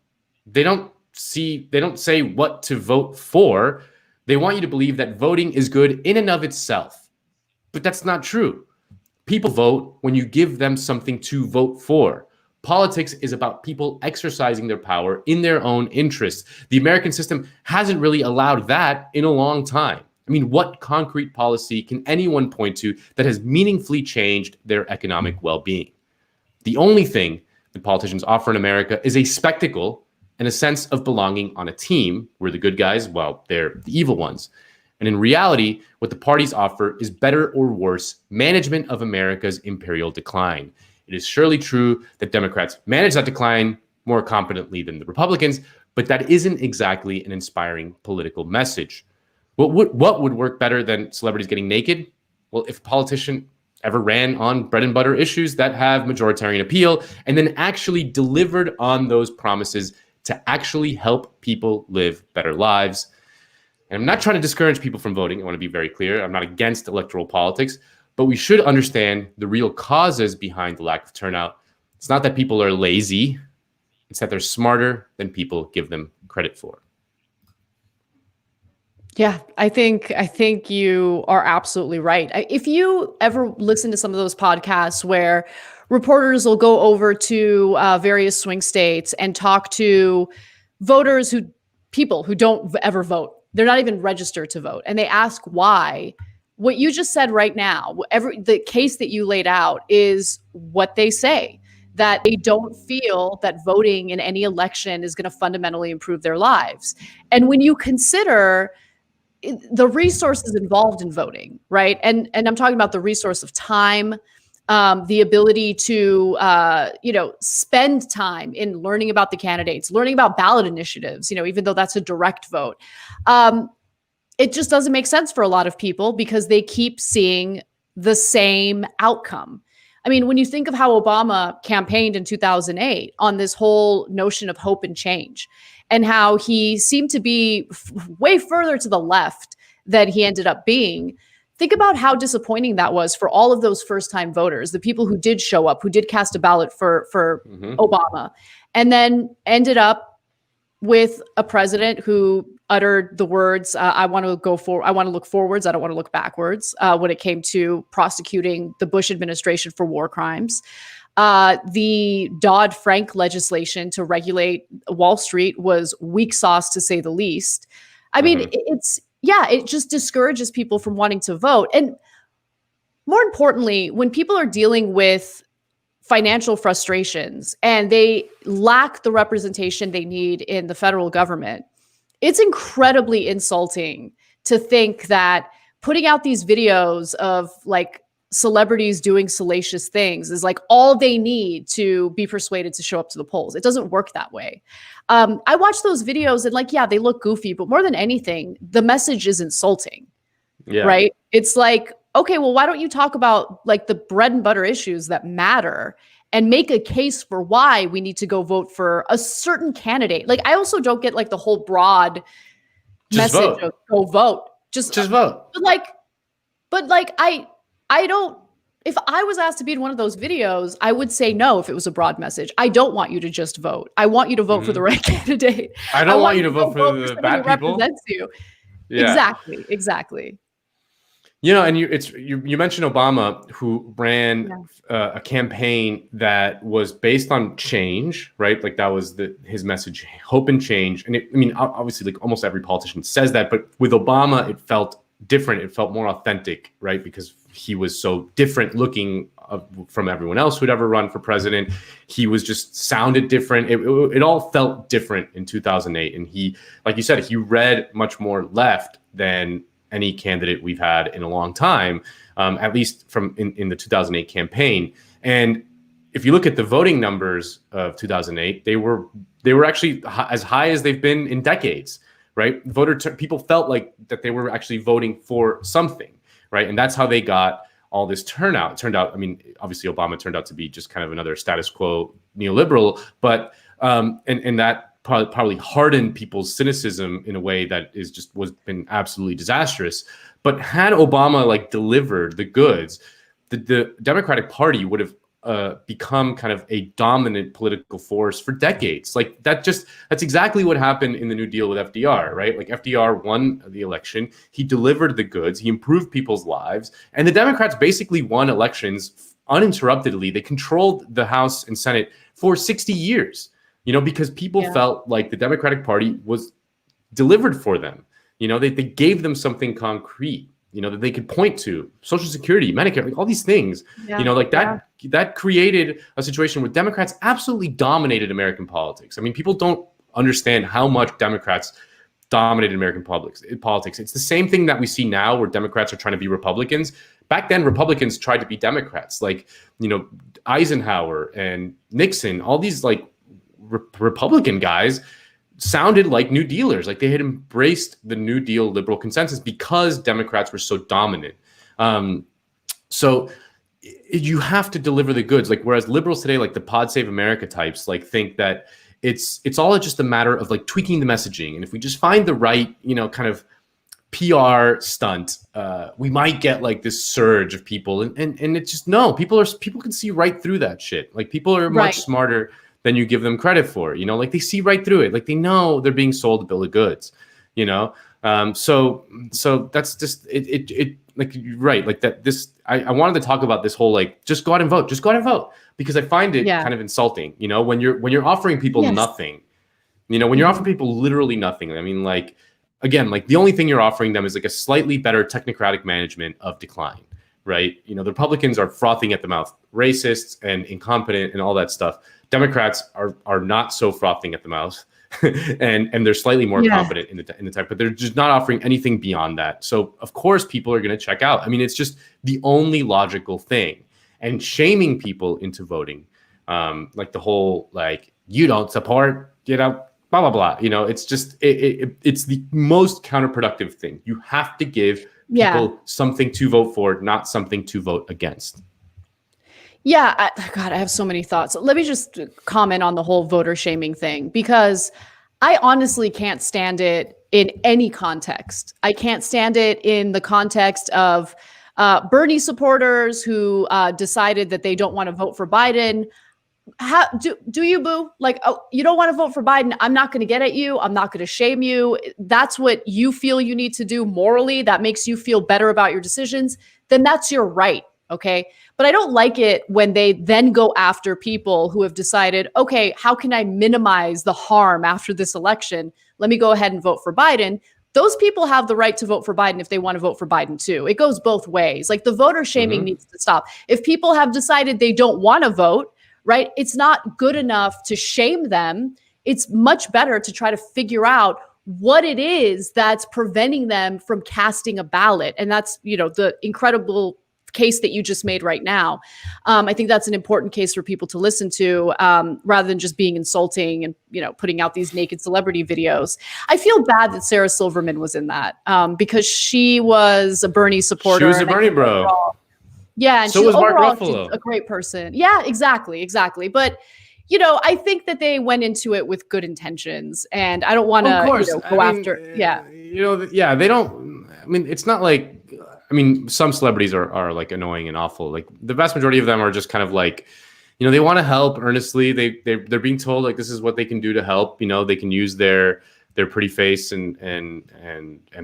They don't say what to vote for. They want you to believe that voting is good in and of itself. But that's not true. People vote when you give them something to vote for. Politics is about people exercising their power in their own interests. The American system hasn't really allowed that in a long time. I mean, what concrete policy can anyone point to that has meaningfully changed their economic well-being? The only thing that politicians offer in America is a spectacle and a sense of belonging on a team. We're the good guys, well, they're the evil ones. And in reality, what the parties offer is better or worse management of America's imperial decline. It is surely true that Democrats manage that decline more competently than the Republicans, but that isn't exactly an inspiring political message. What would work better than celebrities getting naked? Well, if a politician ever ran on bread and butter issues that have majoritarian appeal and then actually delivered on those promises to actually help people live better lives. And I'm not trying to discourage people from voting. I want to be very clear. I'm not against electoral politics, but we should understand the real causes behind the lack of turnout. It's not that people are lazy. It's that they're smarter than people give them credit for. Yeah, I think you are absolutely right. If you ever listen to some of those podcasts where reporters will go over to various swing states and talk to people who don't ever vote, they're not even registered to vote, and they ask why, what you just said right now, the case that you laid out is what they say, that they don't feel that voting in any election is going to fundamentally improve their lives. And when you consider the resources involved in voting, right? And I'm talking about the resource of time, the ability to, spend time in learning about the candidates, learning about ballot initiatives, even though that's a direct vote. It just doesn't make sense for a lot of people because they keep seeing the same outcome. I mean, when you think of how Obama campaigned in 2008 on this whole notion of hope and change, and how he seemed to be way further to the left than he ended up being, think about how disappointing that was for all of those first-time voters, the people who did show up, who did cast a ballot for Obama, and then ended up with a president who uttered the words, I want to look forwards, I don't want to look backwards, when it came to prosecuting the Bush administration for war crimes. The Dodd-Frank legislation to regulate Wall Street was weak sauce, to say the least. I mean, it just discourages people from wanting to vote. And more importantly, when people are dealing with financial frustrations and they lack the representation they need in the federal government, it's incredibly insulting to think that putting out these videos of like celebrities doing salacious things is like all they need to be persuaded to show up to the polls. It doesn't work that way. I watch those videos and they look goofy, but more than anything, the message is insulting, right? It's like, okay, well, why don't you talk about like the bread and butter issues that matter and make a case for why we need to go vote for a certain candidate? Like, I also don't get like the whole broad message of go vote. Just vote. But I don't, if I was asked to be in one of those videos, I would say no if it was a broad message. I don't want you to just vote. I want you to vote for the right candidate. I don't want you to vote for the bad people. Represents you. Yeah. Exactly. And you mentioned Obama, who ran a campaign that was based on change, right? Like that was his message, hope and change. And obviously, like almost every politician says that, but with Obama, it felt different. It felt more authentic, right? Because he was so different looking from everyone else who'd ever run for president. He was just sounded different. It all felt different in 2008. And he, like you said, he read much more left than any candidate we've had in a long time, at least from in the 2008 campaign. And if you look at the voting numbers of 2008, they were actually as high as they've been in decades, right? People felt like that they were actually voting for something, right? And that's how they got all this turnout. It turned out, I mean, obviously Obama turned out to be just kind of another status quo neoliberal, but and that probably hardened people's cynicism in a way that was been absolutely disastrous. But had Obama like delivered the goods, the Democratic Party would have become kind of a dominant political force for decades. Like that's exactly what happened in the New Deal with FDR, right? Like FDR won the election, he delivered the goods, he improved people's lives, and the Democrats basically won elections uninterruptedly. They controlled the House and Senate for 60 years, because people felt like the Democratic Party was delivered for them. They gave them something concrete, that they could point to: Social Security, Medicare, like all these things, that created a situation where Democrats absolutely dominated American politics. I mean, people don't understand how much Democrats dominated American politics. It's the same thing that we see now where Democrats are trying to be Republicans. Back then, Republicans tried to be Democrats, like, Eisenhower and Nixon, all these like Republican guys sounded like New Dealers, like they had embraced the New Deal liberal consensus because Democrats were so dominant. So you have to deliver the goods. Like, whereas liberals today, like the Pod Save America types, like think that it's all just a matter of like tweaking the messaging. And if we just find the right, kind of PR stunt, we might get like this surge of people. And it's just, no, people can see right through that shit. Like, people are much smarter than you give them credit for, like they see right through it. Like, they know they're being sold a bill of goods, so that's just it like, you're right. Like that, I wanted to talk about this whole, like, just go out and vote, because I find it kind of insulting, when you're offering people nothing, when you're offering people literally nothing. I mean, like, again, like the only thing you're offering them is like a slightly better technocratic management of decline, right? The Republicans are frothing at the mouth, racists and incompetent and all that stuff. Democrats are not so frothing at the mouth, and they're slightly more competent in the type, but they're just not offering anything beyond that. So of course people are going to check out. I mean, it's just the only logical thing. And shaming people into voting, like the whole, like, you don't support, blah blah blah. It's just it's the most counterproductive thing. You have to give people something to vote for, not something to vote against. Yeah, God, I have so many thoughts. Let me just comment on the whole voter shaming thing, because I honestly can't stand it in any context. I can't stand it in the context of Bernie supporters who decided that they don't want to vote for Biden. How do you, boo? Like, oh, you don't want to vote for Biden? I'm not going to get at you. I'm not going to shame you. That's what you feel you need to do morally. That makes you feel better about your decisions. Then that's your right. Okay. But I don't like it when they then go after people who have decided, okay, how can I minimize the harm after this election? Let me go ahead and vote for Biden. Those people have the right to vote for Biden if they want to vote for Biden too. It goes both ways. Like, the voter shaming needs to stop. If people have decided they don't want to vote, right, it's not good enough to shame them. It's much better to try to figure out what it is that's preventing them from casting a ballot. And that's, the incredible case that you just made right now. I think that's an important case for people to listen to, rather than just being insulting and, putting out these naked celebrity videos. I feel bad that Sarah Silverman was in that, because she was a Bernie supporter. She was a Bernie bro. Yeah. And so was Mark Ruffalo. She's a great person. Yeah, exactly. But, I think that they went into it with good intentions, and I don't want to go after. Yeah. They don't. I mean, it's not like. I mean, some celebrities are like annoying and awful. Like, the vast majority of them are just kind of like, they want to help earnestly. They're being told, like, this is what they can do to help. They can use their pretty face and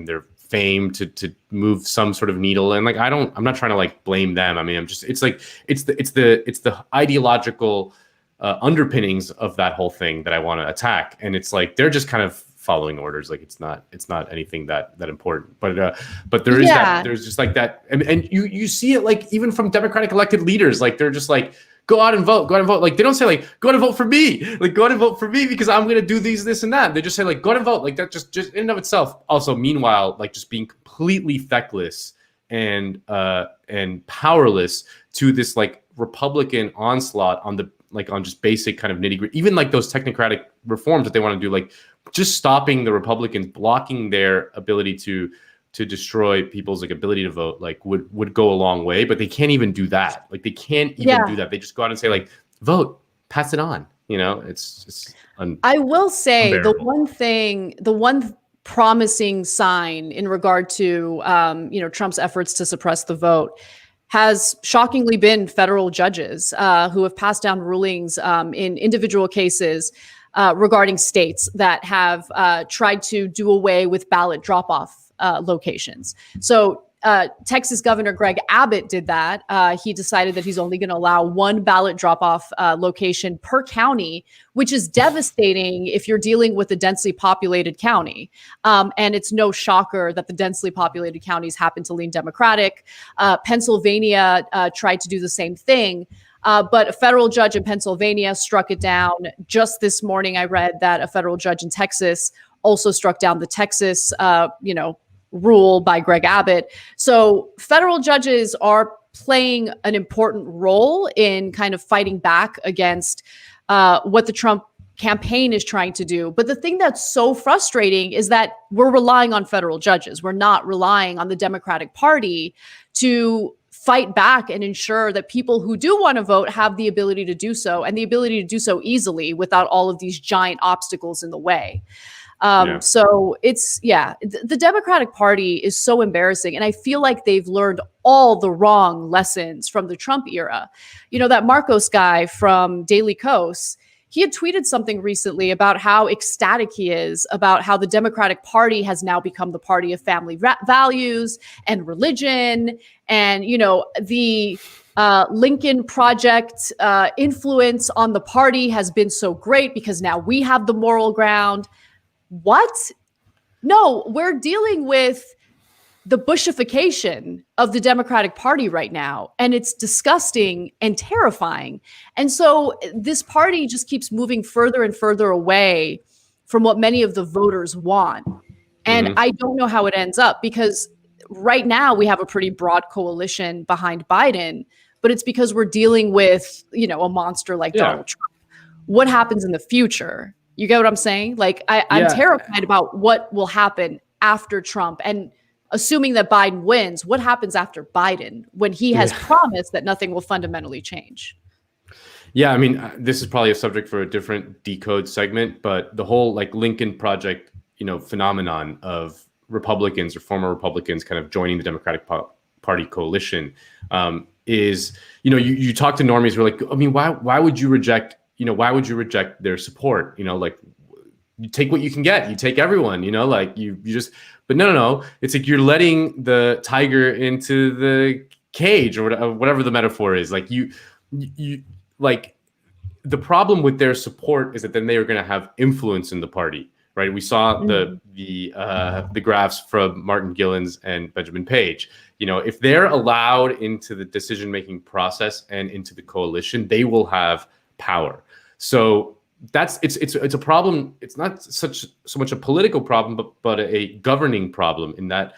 their fame to move some sort of needle. And like, I'm not trying to like blame them. I mean, it's the ideological underpinnings of that whole thing that I want to attack. And it's like, they're just kind of following orders. Like, it's not anything that important, but there is that, there's just like that. And you see it, like, even from Democratic elected leaders, like, they're just like, go out and vote. Like, they don't say like, go out and vote for me. Like, go out and vote for me because I'm going to do this and that. They just say like, go out and vote. Like, that just in and of itself. Also, meanwhile, like, just being completely feckless and powerless to this like Republican onslaught on on just basic kind of nitty gritty, even like those technocratic reforms that they want to do, like just stopping the Republicans, blocking their ability to destroy people's like ability to vote, like would go a long way. But they can't even do that. Like they can't even do that. They just go out and say like, vote, pass it on. It's I will say unbearable. the one promising sign in regard to Trump's efforts to suppress the vote has shockingly been federal judges who have passed down rulings in individual cases regarding states that have tried to do away with ballot drop-off locations. So Texas Governor Greg Abbott did that. He decided that he's only going to allow one ballot drop-off location per county, which is devastating if you're dealing with a densely populated county. And it's no shocker that the densely populated counties happen to lean Democratic. Pennsylvania tried to do the same thing. But a federal judge in Pennsylvania struck it down. Just this morning, I read that a federal judge in Texas also struck down the Texas, rule by Greg Abbott. So federal judges are playing an important role in kind of fighting back against what the Trump campaign is trying to do. But the thing that's so frustrating is that we're relying on federal judges. We're not relying on the Democratic Party to fight back and ensure that people who do want to vote have the ability to do so, and the ability to do so easily without all of these giant obstacles in the way. So the Democratic Party is so embarrassing. And I feel like they've learned all the wrong lessons from the Trump era. That Marcos guy from Daily Kos, he had tweeted something recently about how ecstatic he is about how the Democratic Party has now become the party of family values and religion. And, the Lincoln Project influence on the party has been so great because now we have the moral ground. What? No, we're dealing with the Bushification of the Democratic Party right now, and it's disgusting and terrifying. And so this party just keeps moving further and further away from what many of the voters want. And I don't know how it ends up, because right now we have a pretty broad coalition behind Biden, but it's because we're dealing with, a monster like Donald Trump. What happens in the future? You get what I'm saying? Like, I'm terrified about what will happen after Trump. And assuming that Biden wins, what happens after Biden when he has promised that nothing will fundamentally change? Yeah, I mean, this is probably a subject for a different Decode segment, but the whole Lincoln Project, phenomenon of Republicans or former Republicans kind of joining the Democratic Party coalition is, you talk to normies who are like, I mean, why would you reject their support? You take what you can get. You take everyone, you just, but no. It's like you're letting the tiger into the cage, or whatever the metaphor is. Like you like, the problem with their support is that then they are going to have influence in the party, right? We saw the graphs from Martin Gilens and Benjamin Page. If they're allowed into the decision-making process and into the coalition, they will have power. So it's a problem. It's not so much a political problem, but a governing problem, in that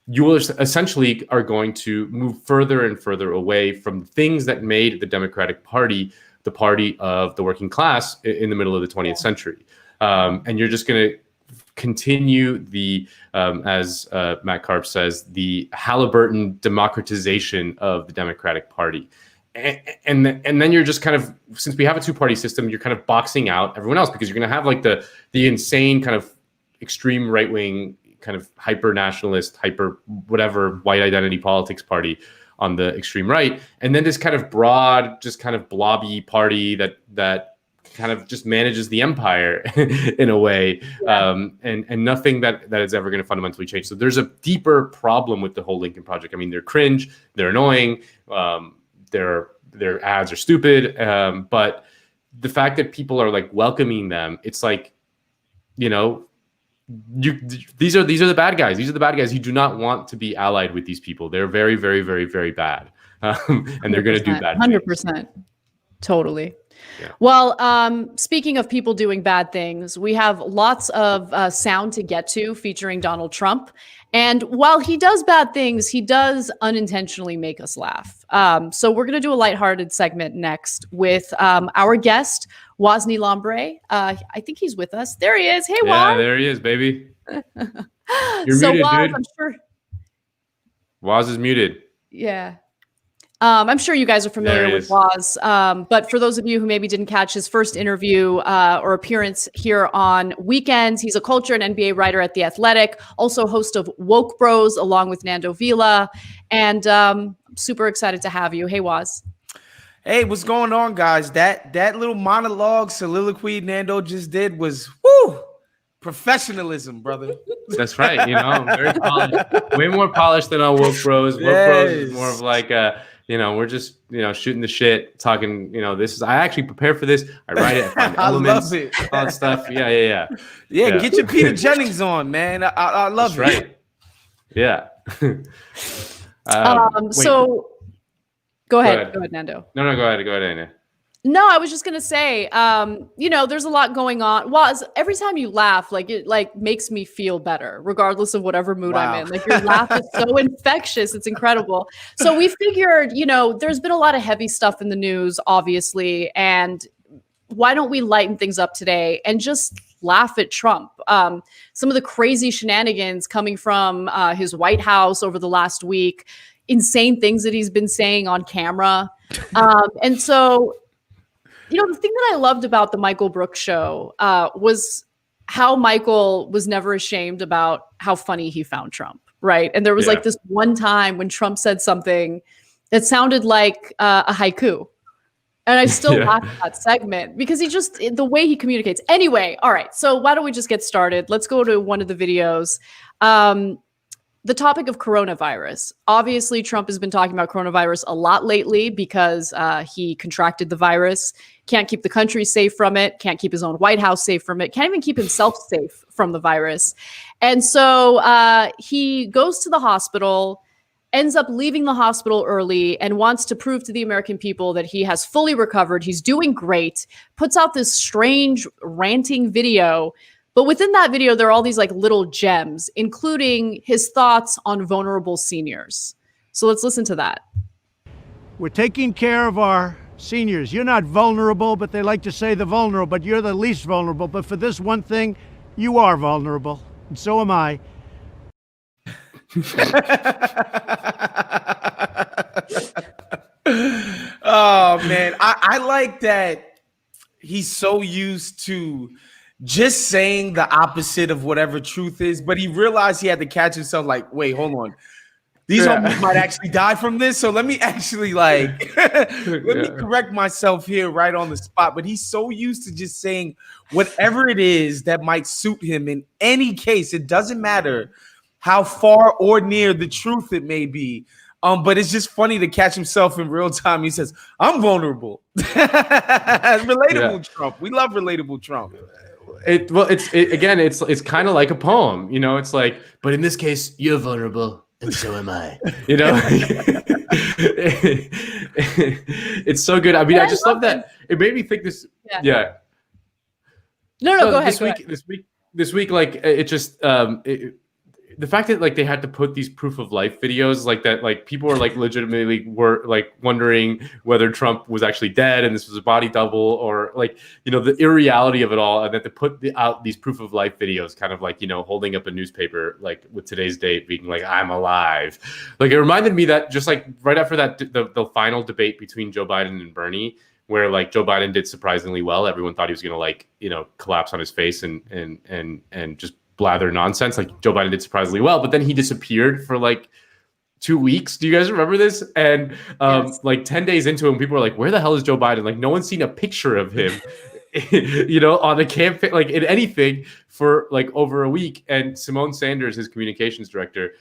you will essentially are going to move further and further away from things that made the Democratic Party the party of the working class in the middle of the 20th century. And you're just going to continue the, as Matt Karp says, the Halliburton democratization of the Democratic Party. And then you're just kind of, since we have a two-party system, you're kind of boxing out everyone else, because you're going to have the insane kind of extreme right-wing kind of hyper-nationalist, hyper-whatever white identity politics party on the extreme right, and then this kind of broad, just kind of blobby party that kind of just manages the empire in a way, and nothing that is ever going to fundamentally change. So there's a deeper problem with the whole Lincoln Project. I mean, they're cringe, they're annoying, their ads are stupid, but the fact that people are welcoming them, it's these are the bad guys. These are the bad guys. You do not want to be allied with these people. They're very, very, very, very bad, and they're going to do bad. 100%, totally. Well, speaking of people doing bad things, we have lots of sound to get to featuring Donald Trump. And while he does bad things, he does unintentionally make us laugh. So we're going to do a lighthearted segment next with our guest, Wosny Lambre. I think he's with us. There he is. Hey, Woz. Yeah, there he is, baby. You're so muted, Woz, dude. I'm sure. Woz is muted. Yeah. I'm sure you guys are familiar with Woz, but for those of you who maybe didn't catch his first interview or appearance here on Weekends, he's a culture and NBA writer at The Athletic, also host of Woke Bros along with Nando Vila, and super excited to have you. Hey, Woz. Hey, what's going on, guys? That little monologue soliloquy Nando just did was woo professionalism, brother. That's right. You know, I'm very polished, way more polished than on Woke Bros. Woke Bros is more of like a. We're just, shooting the shit, talking, I actually prepare for this. I write it, I find elements, love it. all that stuff. Yeah. Yeah, get your Peter Jennings on, man. I love That's it. Right. Yeah. So go ahead. Go ahead, Nando. No, go ahead, Anna. No, I was just going to say, there's a lot going on. Woz, every time you laugh, it makes me feel better, regardless of whatever mood I'm in. Like, your laugh is so infectious. It's incredible. So we figured, there's been a lot of heavy stuff in the news, obviously. And why don't we lighten things up today and just laugh at Trump? Some of the crazy shenanigans coming from his White House over the last week, insane things that he's been saying on camera. And so... the thing that I loved about the Michael Brooks show was how Michael was never ashamed about how funny he found Trump, right? And there was this one time when Trump said something that sounded like a haiku. And I still laugh at that segment because the way he communicates. Anyway, all right. So why don't we just get started? Let's go to one of the videos. The topic of coronavirus. Obviously, Trump has been talking about coronavirus a lot lately because he contracted the virus, can't keep the country safe from it, can't keep his own White House safe from it, can't even keep himself safe from the virus. And so he goes to the hospital, ends up leaving the hospital early, and wants to prove to the American people that he has fully recovered. He's doing great, puts out this strange ranting video. But within that video, there are all these little gems, including his thoughts on vulnerable seniors. So let's listen to that. We're taking care of our seniors. You're not vulnerable, but they like to say the vulnerable, but you're the least vulnerable. But for this one thing, you are vulnerable, and so am I. Oh, man. I like that he's so used to just saying the opposite of whatever truth is, but he realized he had to catch himself like, wait, hold on. These homies might actually die from this. So let me actually let me correct myself here right on the spot. But he's so used to just saying whatever it is that might suit him in any case. It doesn't matter how far or near the truth it may be. But it's just funny to catch himself in real time. He says, I'm vulnerable. Relatable Trump. We love relatable Trump. It's kind of like a poem, it's like, but in this case, you're vulnerable and so am I, it's so good. I mean, I just love that. It made me think this. Yeah. No, so go ahead. This week, it just, the fact that they had to put these proof of life videos that people are legitimately wondering whether Trump was actually dead and this was a body double or the irreality of it all, and that they put out these proof of life videos kind of holding up a newspaper with today's date being I'm alive. It reminded me that just right after that the final debate between Joe Biden and Bernie, where Joe Biden did surprisingly well. Everyone thought he was going to collapse on his face and just blather nonsense. Joe Biden did surprisingly well, but then he disappeared for 2 weeks. Do you guys remember this? And 10 days into him, people were like, where the hell is Joe Biden? No one's seen a picture of him, on the campaign, in anything for over a week. And Simone Sanders, his communications director,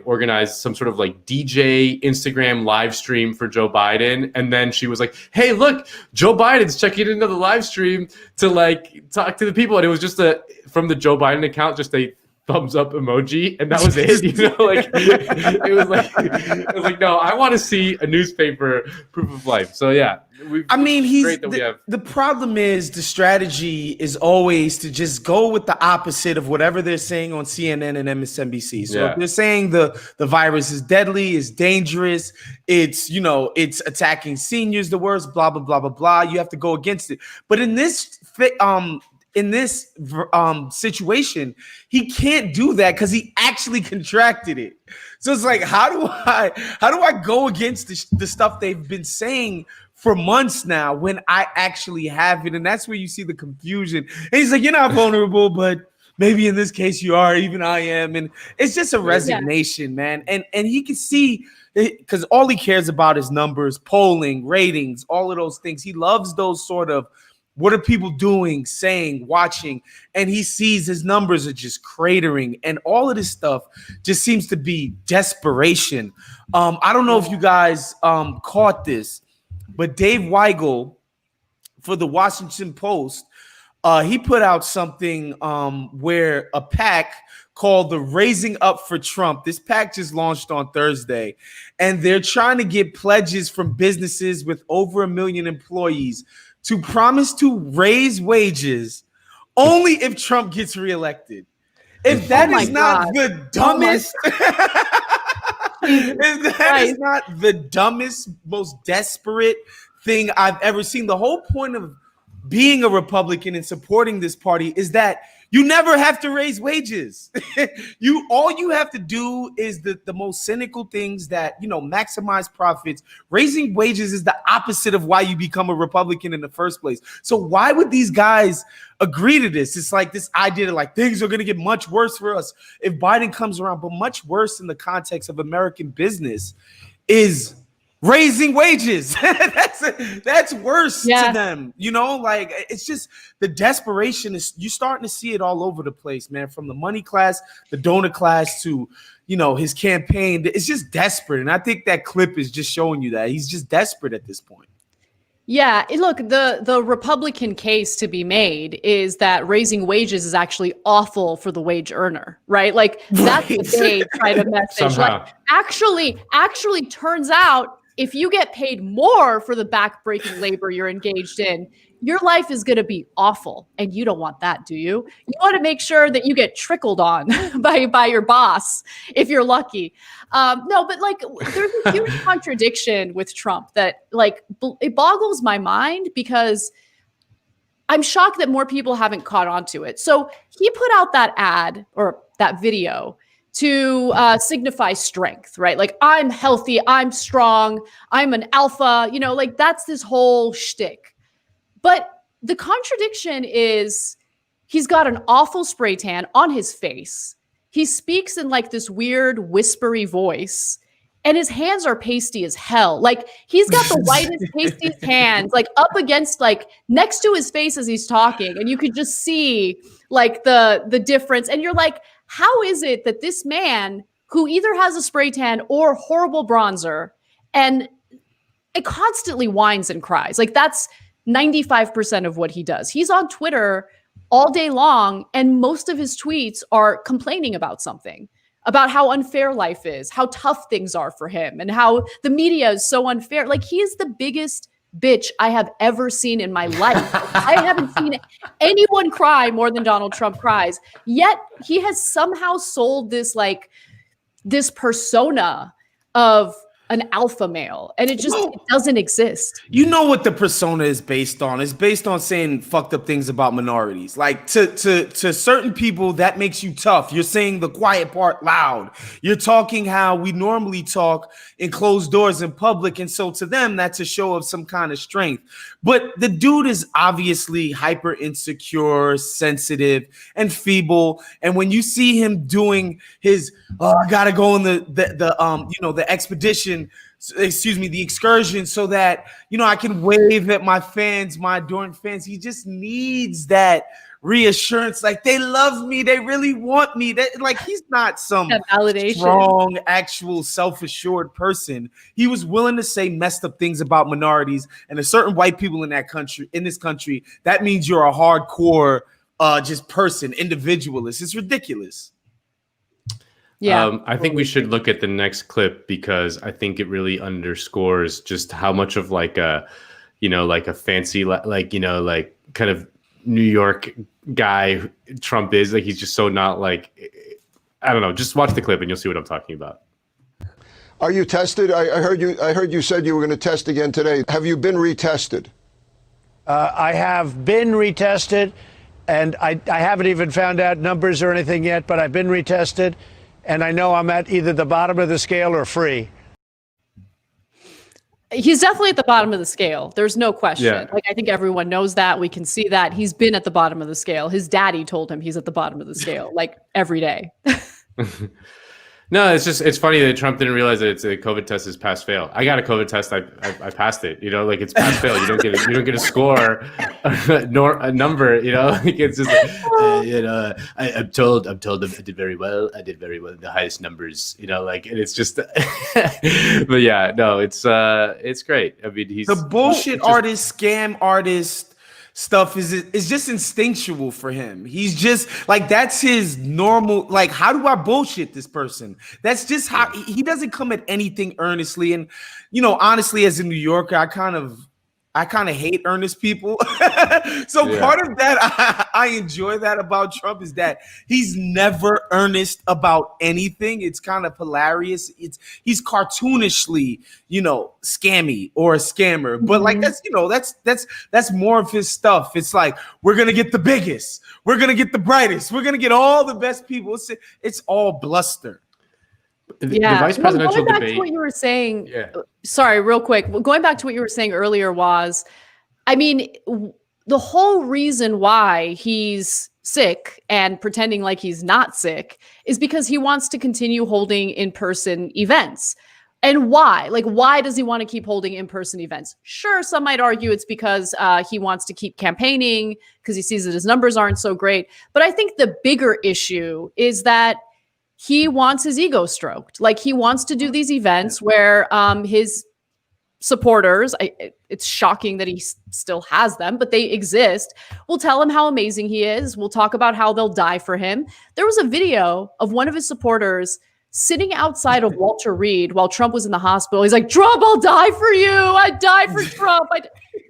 organized some sort of DJ Instagram live stream for Joe Biden. And then she was like, hey, look, Joe Biden's checking into the live stream to talk to the people. And it was just from the Joe Biden account, just a thumbs up emoji, and that was it. Like it was like no, I want to see a newspaper proof of life. So yeah, the problem is the strategy is always to just go with the opposite of whatever they're saying on CNN and MSNBC. So if they're saying the virus is deadly, is dangerous, it's it's attacking seniors the worst, blah blah blah blah blah, you have to go against it. But in this situation, he can't do that because he actually contracted it. So it's like, how do I go against the stuff they've been saying for months now when I actually have it? And that's where you see the confusion. And he's like, you're not vulnerable, but maybe in this case you are. Even I am. And it's just a resignation, man. And he can see, because all he cares about is numbers, polling, ratings, all of those things. He loves those sort of, what are people doing, saying, watching? And he sees his numbers are just cratering. And all of this stuff just seems to be desperation. I don't know if you guys caught this, but Dave Weigel for the Washington Post, he put out something where a PAC called the Raising Up for Trump. This PAC just launched on Thursday, and they're trying to get pledges from businesses with over 1 million employees to promise to raise wages only if Trump gets reelected. If that is not the dumbest, if that is not the dumbest, most desperate thing I've ever seen. The whole point of being a Republican and supporting this party is that you never have to raise wages. All you have to do is the most cynical things that, maximize profits. Raising wages is the opposite of why you become a Republican in the first place. So why would these guys agree to this? It's like this idea that like things are going to get much worse for us if Biden comes around, but much worse in the context of American business is raising wages. that's worse to them. Like it's just the desperation is, you're starting to see it all over the place, man, from the money class, the donor class to, his campaign. It's just desperate. And I think that clip is just showing you that he's just desperate at this point. Yeah, look, the Republican case to be made is that raising wages is actually awful for the wage earner, right? Like that's what they try to message. Somehow. Like actually turns out if you get paid more for the backbreaking labor you're engaged in, your life is going to be awful. And you don't want that, do you? You want to make sure that you get trickled on by your boss, if you're lucky. No, but like there's a huge contradiction with Trump that like it boggles my mind, because I'm shocked that more people haven't caught on to it. So he put out that ad or that video to signify strength, right? Like, I'm healthy, I'm strong, I'm an alpha, like that's this whole shtick. But the contradiction is he's got an awful spray tan on his face. He speaks in like this weird whispery voice, and his hands are pasty as hell. Like he's got the whitest, pastiest hands, like up against, like next to his face as he's talking. And you could just see like the difference. And you're like, how is it that this man who either has a spray tan or horrible bronzer and it constantly whines and cries, like that's 95% of what he does. He's on Twitter all day long, and most of his tweets are complaining about something, about how unfair life is, how tough things are for him, and how the media is so unfair. Like, he is the biggest bitch I have ever seen in my life. I haven't seen anyone cry more than Donald Trump cries. Yet he has somehow sold this persona of an alpha male, and it doesn't exist. You know what the persona is based on? It's based on saying fucked up things about minorities. Like to certain people, that makes you tough. You're saying the quiet part loud. You're talking how we normally talk in closed doors in public, and so to them, that's a show of some kind of strength. But the dude is obviously hyper insecure, sensitive, and feeble. And when you see him doing his, I gotta go on the expedition. The excursion, so that I can wave at my fans, my adoring fans. He just needs that reassurance, like they love me, they really want me. That, like, he's not some strong, actual, self-assured person. He was willing to say messed up things about minorities and a certain white people in this country. That means you're a hardcore just person, individualist. It's ridiculous. Yeah. I think we should look at the next clip because I think it really underscores just how much of like a, like a fancy, like kind of New York guy Trump is. Like, he's just so not like, I don't know. Just watch the clip and you'll see what I'm talking about. Are you tested? I heard you said you were going to test again today. Have you been retested? I have been retested, and I haven't even found out numbers or anything yet, but I've been retested, and I know I'm at either the bottom of the scale or free. He's definitely at the bottom of the scale. There's no question. Yeah. Like, I think everyone knows that. We can see that. He's been at the bottom of the scale. His daddy told him he's at the bottom of the scale, like every day. No, it's funny that Trump didn't realize that it's a COVID test is pass fail. I got a COVID test. I passed it. Like, it's pass fail. You don't get a score nor a number. Like, it's just I'm told I did very well. I did very well. The highest numbers. Like, and it's just. But yeah, no, it's great. I mean, he's the bullshit artist, scam artist stuff is just instinctual for him. He's just like, that's his normal, like, how do I bullshit this person? That's just how he doesn't come at anything earnestly. And honestly, as a New Yorker, I kind of hate earnest people. So part of that, I enjoy that about Trump, is that he's never earnest about anything. It's kind of hilarious. He's cartoonishly, scammy or a scammer, but like, that's more of his stuff. It's like, we're going to get the biggest, we're going to get the brightest, we're going to get all the best people. It's all bluster. The vice presidential going back debate. to what you were saying, sorry, real quick. Going back to what you were saying earlier was, I mean, the whole reason why he's sick and pretending like he's not sick is because he wants to continue holding in-person events. And why? Like, why does he want to keep holding in-person events? Sure, some might argue it's because he wants to keep campaigning because he sees that his numbers aren't so great. But I think the bigger issue is that he wants his ego stroked. Like, he wants to do these events where his supporters, it's shocking that he still has them, but they exist, will tell him how amazing he is. We'll talk about how they'll die for him. There was a video of one of his supporters sitting outside of Walter Reed while Trump was in the hospital. He's like, Trump, I'll die for you. I die for Trump.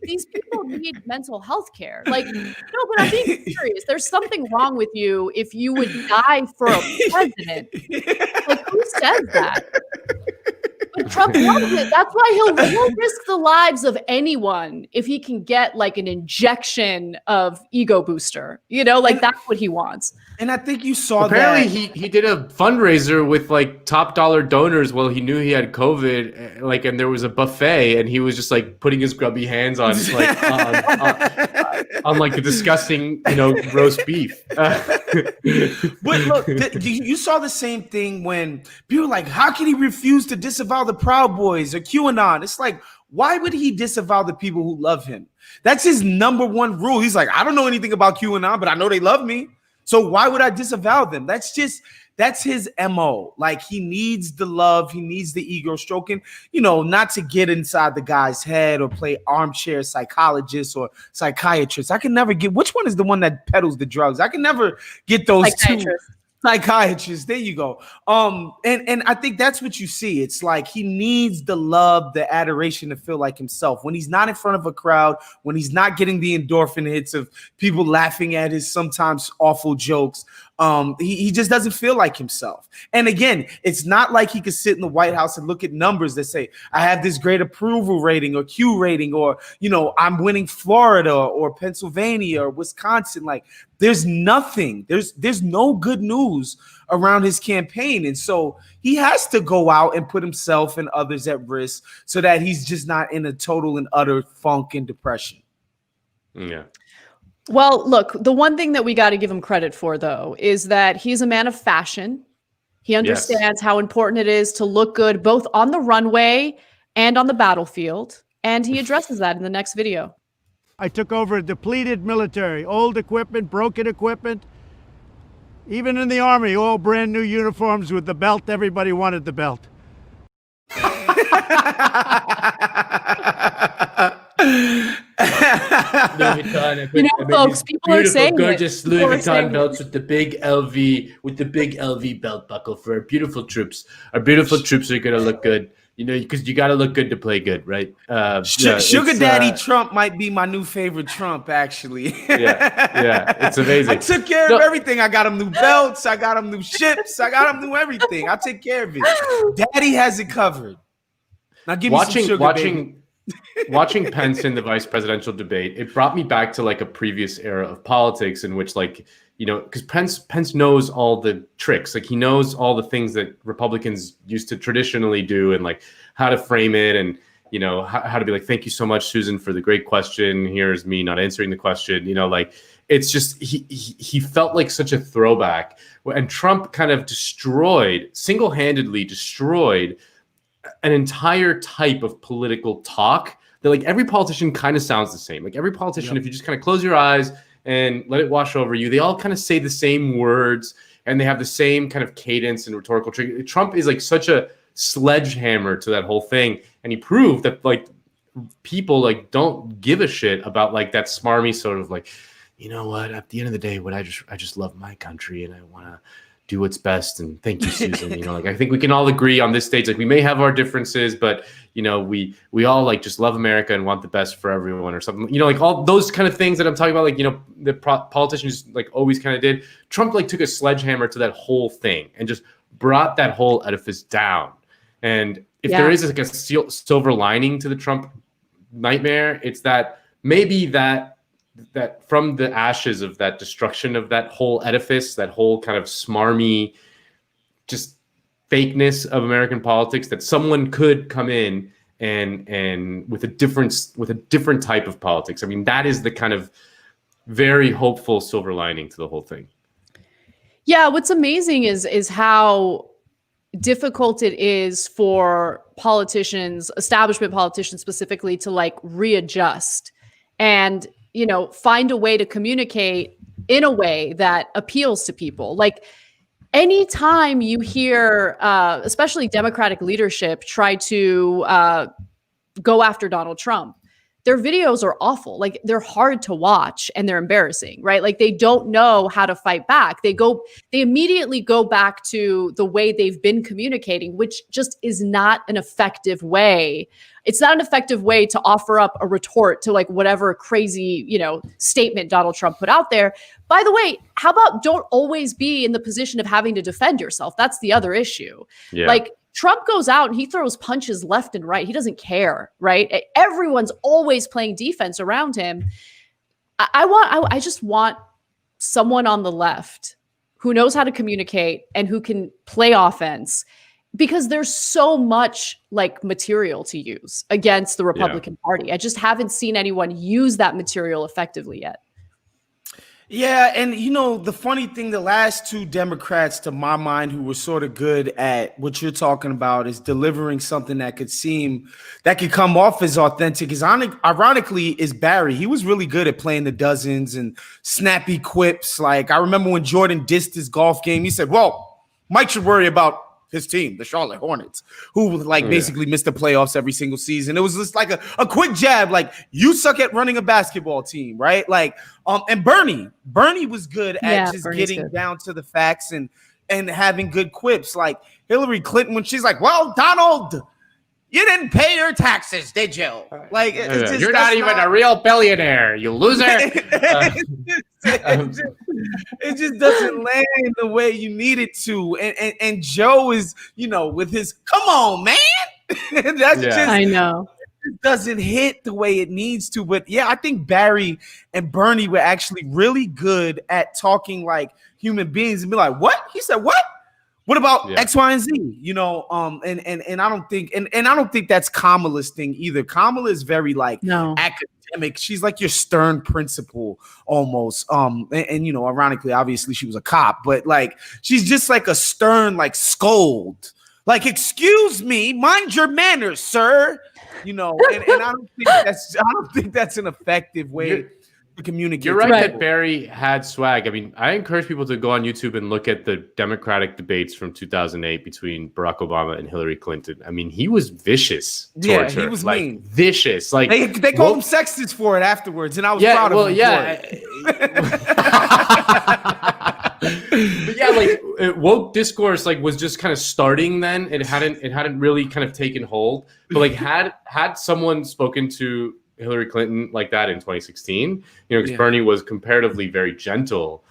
These people need mental health care. Like, no, but I'm being serious. There's something wrong with you if you would die for a president. Like, who says that? But Trump loves it. That's why he'll risk the lives of anyone if he can get like an injection of ego booster. Like, that's what he wants. And I think you saw apparently he did a fundraiser with like top dollar donors while he knew he had COVID, like, and there was a buffet and he was just like putting his grubby hands on like on like the disgusting roast beef. But look, you saw the same thing when people were like, how can he refuse to disavow the Proud Boys or QAnon? It's like, why would he disavow the people who love him? That's his number one rule. He's like, I don't know anything about QAnon, but I know they love me. So why would I disavow them? That's his MO. Like, he needs the love. He needs the ego stroking, not to get inside the guy's head or play armchair psychologist or psychiatrist. I can never get, which one is the one that peddles the drugs? I can never get those two. Psychiatrist, there you go. And I think that's what you see. It's like he needs the love, the adoration to feel like himself. When he's not in front of a crowd, when he's not getting the endorphin hits of people laughing at his sometimes awful jokes, he just doesn't feel like himself. And again, it's not like he could sit in the White House and look at numbers that say, I have this great approval rating or Q rating, or, I'm winning Florida or Pennsylvania or Wisconsin. Like, there's nothing, there's no good news around his campaign. And so he has to go out and put himself and others at risk so that he's just not in a total and utter funk and depression. Yeah. Well, look, the one thing that we got to give him credit for, though, is that he's a man of fashion. He understands how important it is to look good both on the runway and on the battlefield. And he addresses that in the next video. I took over a depleted military, old equipment, broken equipment. Even in the Army, all brand new uniforms with the belt. Everybody wanted the belt. Folks, people are saying gorgeous it. Louis People are Vuitton saying belts with the big LV belt buckle for our beautiful troops. Our beautiful troops are gonna look good. Because you got to look good to play good, right? Sugar Daddy Trump might be my new favorite Trump, actually. yeah, it's amazing. I took care of everything. I got him new belts. I got him new ships. I got him new everything. I take care of it. Daddy has it covered. Now give me some sugar, baby. Watching Pence in the vice presidential debate, it brought me back to like a previous era of politics in which because Pence knows all the tricks. Like he knows all the things that Republicans used to traditionally do and like how to frame it and, how to be like, thank you so much, Susan, for the great question. Here's me not answering the question. It's just he felt like such a throwback. And Trump kind of single-handedly destroyed an entire type of political talk that like every politician kind of sounds the same. Like every politician, if you just kind of close your eyes and let it wash over you, they all kind of say the same words and they have the same kind of cadence and rhetorical trick. Trump is like such a sledgehammer to that whole thing. And he proved that like people like don't give a shit about like that smarmy sort of like, you know what, at the end of the day, I just love my country and I want to do what's best. And thank you, Susan. I think we can all agree on this stage. Like we may have our differences, but we all like just love America and want the best for everyone or something. Like all those kind of things that I'm talking about. Like the politicians like always kind of did. Trump like took a sledgehammer to that whole thing and just brought that whole edifice down. And if there is like a silver lining to the Trump nightmare, it's that maybe that from the ashes of that destruction of that whole edifice, that whole kind of smarmy, just fakeness of American politics, that someone could come in and with a different type of politics. I mean, that is the kind of very hopeful silver lining to the whole thing. Yeah, what's amazing is how difficult it is for politicians, establishment politicians specifically, to like readjust and find a way to communicate in a way that appeals to people. Like anytime you hear, especially Democratic leadership, try to go after Donald Trump, their videos are awful. Like they're hard to watch and they're embarrassing, right? Like they don't know how to fight back. They immediately go back to the way they've been communicating, which just is not an effective way. It's not an effective way to offer up a retort to like whatever crazy, statement Donald Trump put out there. By the way, how about don't always be in the position of having to defend yourself? That's the other issue. Yeah. Like Trump goes out and he throws punches left and right. He doesn't care, right? Everyone's always playing defense around him. I just want someone on the left who knows how to communicate and who can play offense, because there's so much like material to use against the Republican Party. I just haven't seen anyone use that material effectively yet. Yeah, and the funny thing, the last two Democrats, to my mind, who were sort of good at what you're talking about is delivering something that could come off as authentic, ironically, is Barry. He was really good at playing the dozens and snappy quips. Like I remember when Jordan dissed his golf game, he said, well, Mike should worry about his team, the Charlotte Hornets, who basically missed the playoffs every single season. It was just like a quick jab, like you suck at running a basketball team, right? Like, and Bernie was good at just getting down to the facts and having good quips. Like Hillary Clinton, when she's like, well, Donald, you didn't pay your taxes, did you? Like, you're not even a real billionaire, you loser. It just doesn't land the way you need it to. And Joe is, with his come on, man. I know. It doesn't hit the way it needs to. But yeah, I think Barry and Bernie were actually really good at talking like human beings and be like, what? He said, what? What about X, Y, and Z? And I don't think I don't think that's Kamala's thing either. Kamala is very academic. She's like your stern principal almost. Ironically, obviously she was a cop, but like she's just like a stern like scold. Like, excuse me, mind your manners, sir. And I don't think that's an effective way to communicate. You're right that Barry had swag. I mean, I encourage people to go on YouTube and look at the Democratic debates from 2008 between Barack Obama and Hillary Clinton. I mean, he was vicious towards her. He was like, mean. Vicious. Like they called him sexist for it afterwards, and I was proud of him. But yeah, like woke discourse like was just kind of starting then. It hadn't really kind of taken hold. But like had someone spoken to Hillary Clinton like that in 2016, because Bernie was comparatively very gentle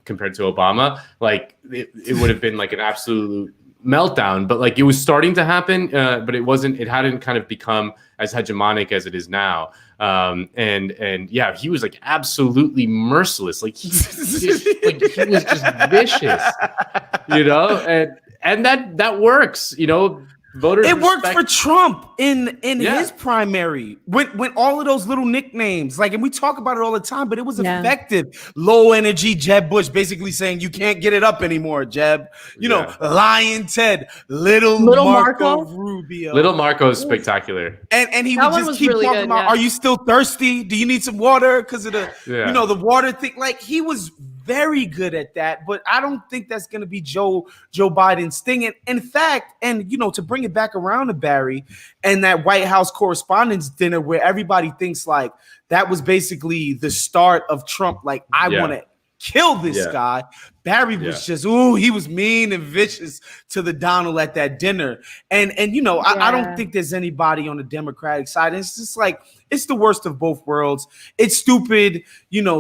compared to Obama, like it would have been like an absolute meltdown. But like it was starting to happen, but it hadn't kind of become as hegemonic as it is now. And yeah, he was like absolutely merciless. Like he was just vicious, and that works, Voters it worked for Trump in his primary when all of those little nicknames, like, and we talk about it all the time, but it was effective. Low energy Jeb Bush, basically saying you can't get it up anymore, Jeb. Lion Ted, little Marco Rubio. Little Marco is spectacular. And he would just keep really talking about, are you still thirsty? Do you need some water? Because of the the water thing. Like, he was very good at that, but I don't think that's going to be Joe Biden's thing. And in fact, and to bring it back around to Barry and that White House Correspondents' Dinner, where everybody thinks like that was basically the start of Trump. Like, I want to kill this guy. Barry was just, he was mean and vicious to the Donald at that dinner. And I don't think there's anybody on the Democratic side. It's just like, it's the worst of both worlds. It's stupid,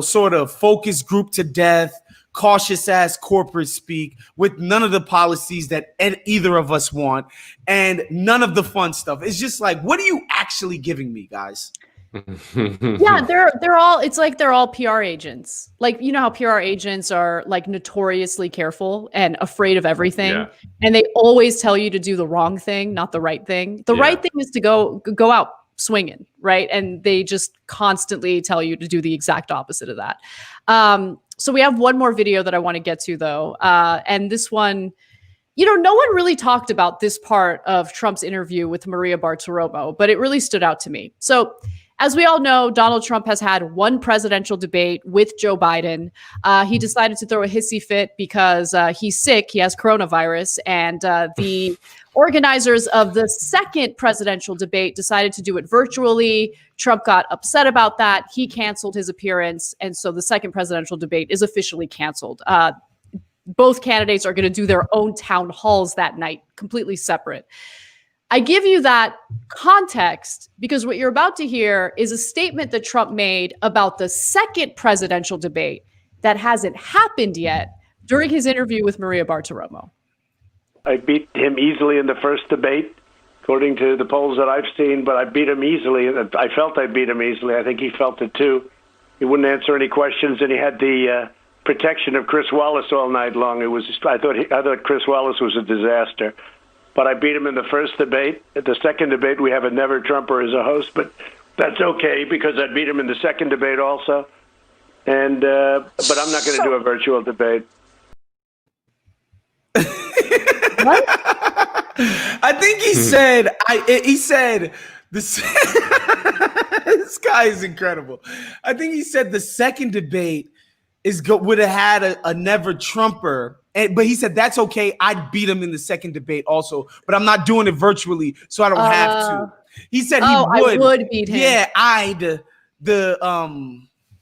sort of focus group to death, cautious ass corporate speak with none of the policies that either of us want and none of the fun stuff. It's just like, what are you actually giving me, guys? Yeah, they're all, it's like they're all PR agents. Like, how PR agents are like notoriously careful and afraid of everything. Yeah. And they always tell you to do the wrong thing, not the right thing. The right thing is to go out swinging, right? And they just constantly tell you to do the exact opposite of that. So we have one more video that I want to get to, though. And this one, no one really talked about this part of Trump's interview with Maria Bartiromo, but it really stood out to me. So as we all know, Donald Trump has had one presidential debate with Joe Biden. He decided to throw a hissy fit because he's sick. He has coronavirus. And the organizers of the second presidential debate decided to do it virtually. Trump got upset about that. He canceled his appearance. And so the second presidential debate is officially canceled. Both candidates are going to do their own town halls that night, completely separate. I give you that context because what you're about to hear is a statement that Trump made about the second presidential debate that hasn't happened yet during his interview with Maria Bartiromo. I beat him easily in the first debate, according to the polls that I've seen, but I beat him easily. I felt I beat him easily. I think he felt it too. He wouldn't answer any questions, and he had the protection of Chris Wallace all night long. It was I thought Chris Wallace was a disaster. But I beat him in the first debate. At the second debate, we have a never Trumper as a host, but that's okay because I beat him in the second debate also. And but I'm not going to do a virtual debate. What? I think he said. He said this. This guy is incredible. I think he said the second debate would have had a never Trumper. But he said, that's okay. I'd beat him in the second debate also, but I'm not doing it virtually, so I don't have to. He said he would. I would beat him. Yeah,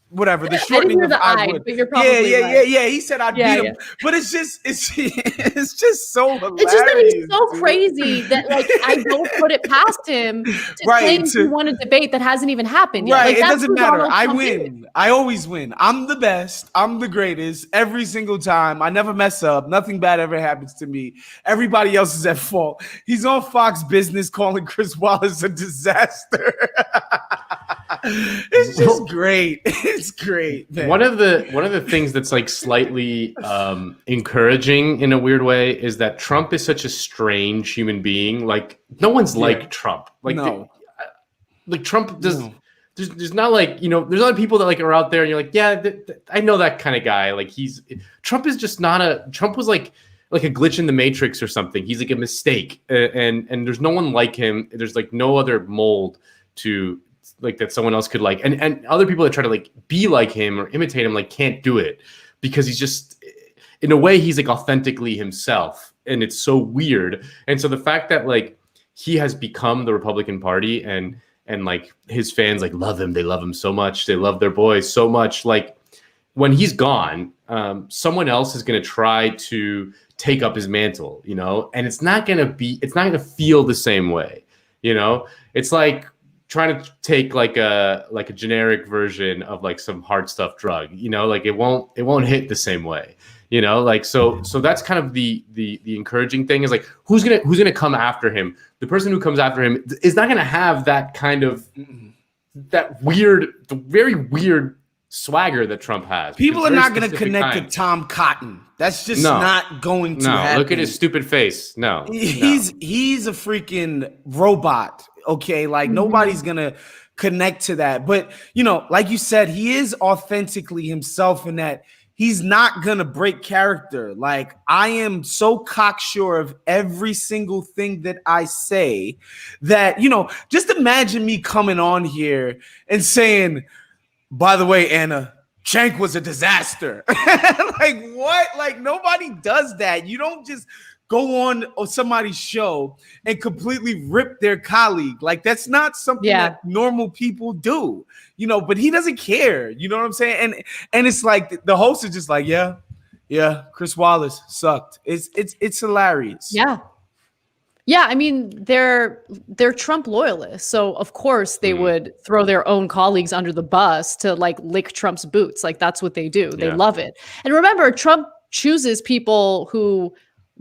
whatever, the shortening of I would. But you're probably right. Yeah. He said I'd beat him. But it's just so hilarious. It's just that he's so crazy that like I don't put it past him to claim he won a debate that hasn't even happened yet. Right, Like, it doesn't matter. I Trump win. I always win. I'm the best. I'm the greatest every single time. I never mess up. Nothing bad ever happens to me. Everybody else is at fault. He's on Fox Business calling Chris Wallace a disaster. It's just great. It's great, man. One of the things that's like slightly encouraging in a weird way is that Trump is such a strange human being. Like no one's like Trump. Like no. Like Trump does. No. There's not like there's other people that like are out there and you're like I know that kind of guy. Like Trump is just not Trump was like a glitch in the Matrix or something. He's like a mistake and there's no one like him. There's like no other mold to like that someone else could like, and other people that try to like be like him or imitate him like can't do it because he's just, in a way, he's like authentically himself, and it's so weird. And so the fact that like he has become the Republican Party and like his fans like love him, they love him so much, they love their boy so much. Like when he's gone, someone else is going to try to take up his mantle, you know, and it's not going to feel the same way, you know. It's like trying to take like a generic version of like some hard stuff drug, you know, like it won't hit the same way, you know, like so that's kind of the encouraging thing is like who's gonna come after him. The person who comes after him is not gonna have that kind of very weird swagger that Trump has. People are not going to connect to Tom Cotton. That's just not going to happen. Look at his stupid face. He's a freaking robot. Okay, like nobody's going to connect to that. But you know, like you said, he is authentically himself in that he's not going to break character. Like I am so cocksure of every single thing that I say that, you know, just imagine me coming on here and saying, by the way, Anna, Cenk was a disaster. Like what? Like nobody does that. You don't just go on somebody's show and completely rip their colleague. Like that's not something that normal people do, you know, but he doesn't care. You know what I'm saying? And it's like the host is just like, yeah, Chris Wallace sucked. It's hilarious. Yeah, I mean, they're Trump loyalists, so of course they would throw their own colleagues under the bus to like lick Trump's boots. Like that's what they do. They love it. And remember, Trump chooses people who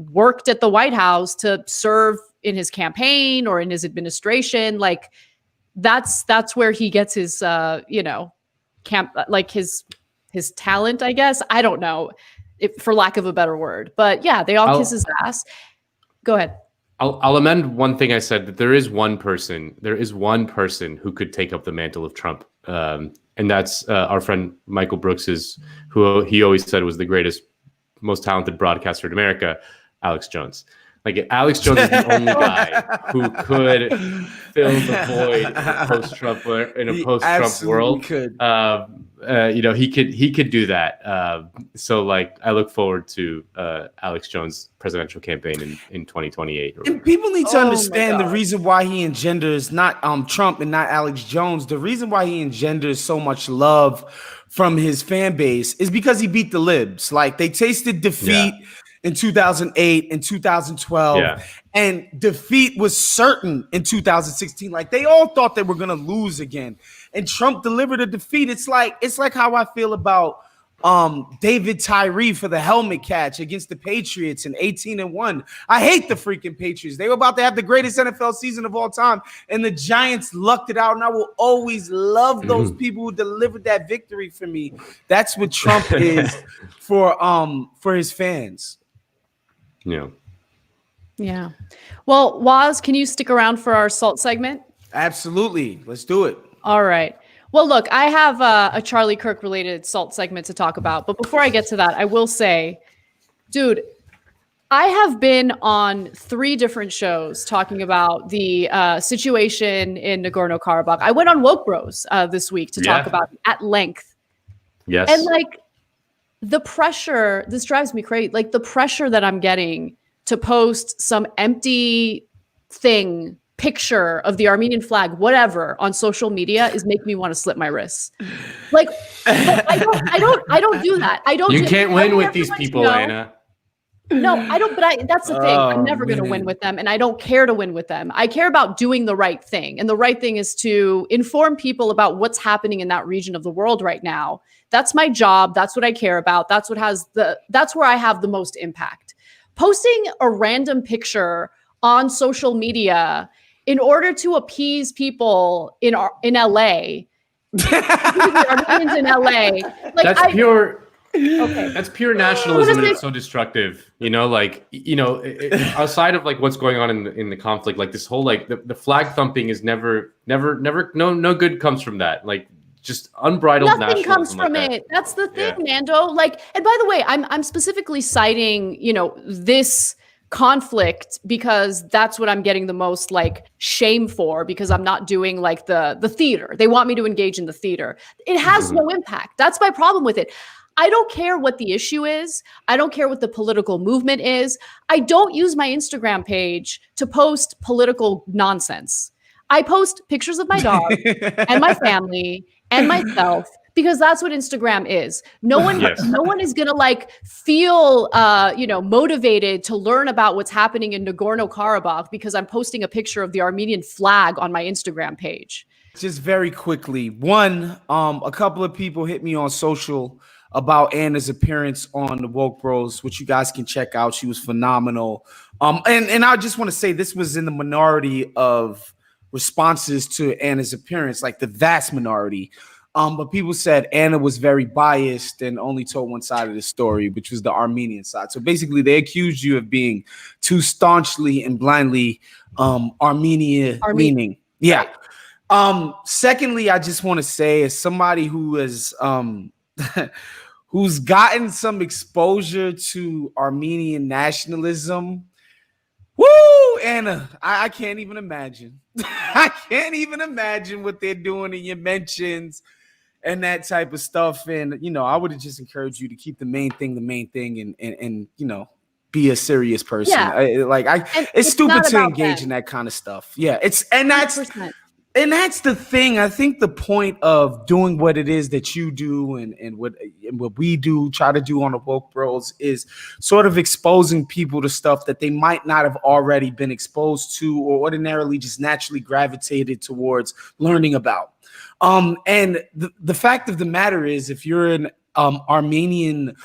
worked at the White House to serve in his campaign or in his administration. Like that's where he gets his his talent, I guess. I don't know, for lack of a better word. But yeah, they all kiss his ass. Go ahead. I'll amend one thing I said, that there is one person who could take up the mantle of Trump. And that's our friend Michael Brooks's, who he always said was the greatest, most talented broadcaster in America, Alex Jones. Like Alex Jones is the only guy who could fill the void in a post-Trump world. Could. You know, he could do that. So like, I look forward to Alex Jones' presidential campaign in 2028. And people need to understand the reason why he engenders not Trump and not Alex Jones. The reason why he engenders so much love from his fan base is because he beat the libs. Like they tasted defeat. In 2008 and 2012, and defeat was certain in 2016. Like they all thought they were gonna lose again, and Trump delivered a defeat. It's like how I feel about David Tyree for the helmet catch against the Patriots in 18-1. I hate the freaking Patriots. They were about to have the greatest NFL season of all time, and the Giants lucked it out. And I will always love those people who delivered that victory for me. That's what Trump is for his fans. Yeah. Well, Woz, can you stick around for our SALT segment? Absolutely. Let's do it. All right. Well, look, I have a Charlie Kirk related SALT segment to talk about. But before I get to that, I will say, dude, I have been on 3 different shows talking about the situation in Nagorno-Karabakh. I went on Woke Bros this week to talk about it at length. Yes. And like, the pressure, this drives me crazy. Like the pressure that I'm getting to post some empty picture of the Armenian flag, whatever, on social media is making me want to slip my wrists. Like I don't do that. You can't win with these people, Anna. No, I don't. But that's the thing. I'm never going to win with them, and I don't care to win with them. I care about doing the right thing, and the right thing is to inform people about what's happening in that region of the world right now. That's my job. That's what I care about. That's where I have the most impact. Posting a random picture on social media in order to appease people in LA, the Armenians in LA, like that's pure. Okay. That's pure nationalism, and it's so destructive. You know, like, you know, outside of like what's going on in the conflict, like this whole like the flag thumping is never no good comes from that. Like just unbridled nothing comes from it. That's the thing, Nando. Like, and by the way, I'm specifically citing, you know, this conflict because that's what I'm getting the most like shame for, because I'm not doing like the theater. They want me to engage in the theater. It has no impact. That's my problem with it. I don't care what the issue is. I don't care what the political movement is. I don't use my Instagram page to post political nonsense. I post pictures of my dog and my family and myself, because that's what Instagram is. No one is gonna like feel motivated to learn about what's happening in Nagorno-Karabakh because I'm posting a picture of the Armenian flag on my Instagram page. Just very quickly, a couple of people hit me on social about Anna's appearance on the Woke Bros, which you guys can check out. She was phenomenal. And I just want to say this was in the minority of responses to Anna's appearance, like the vast minority. But people said Anna was very biased and only told one side of the story, which was the Armenian side. So basically, they accused you of being too staunchly and blindly Armenian leaning. Yeah. Secondly, I just want to say, as somebody who is who's gotten some exposure to Armenian nationalism, woo, Anna, I can't even imagine. I can't even imagine what they're doing in your mentions and that type of stuff. And, I would have just encouraged you to keep the main thing, and be a serious person. Yeah. It's stupid to engage in that kind of stuff. Yeah. And that's the thing. I think the point of doing what it is that you do and what we do, try to do on the Woke Bros, is sort of exposing people to stuff that they might not have already been exposed to or ordinarily just naturally gravitated towards learning about. And the fact of the matter is, if you're an Armenian,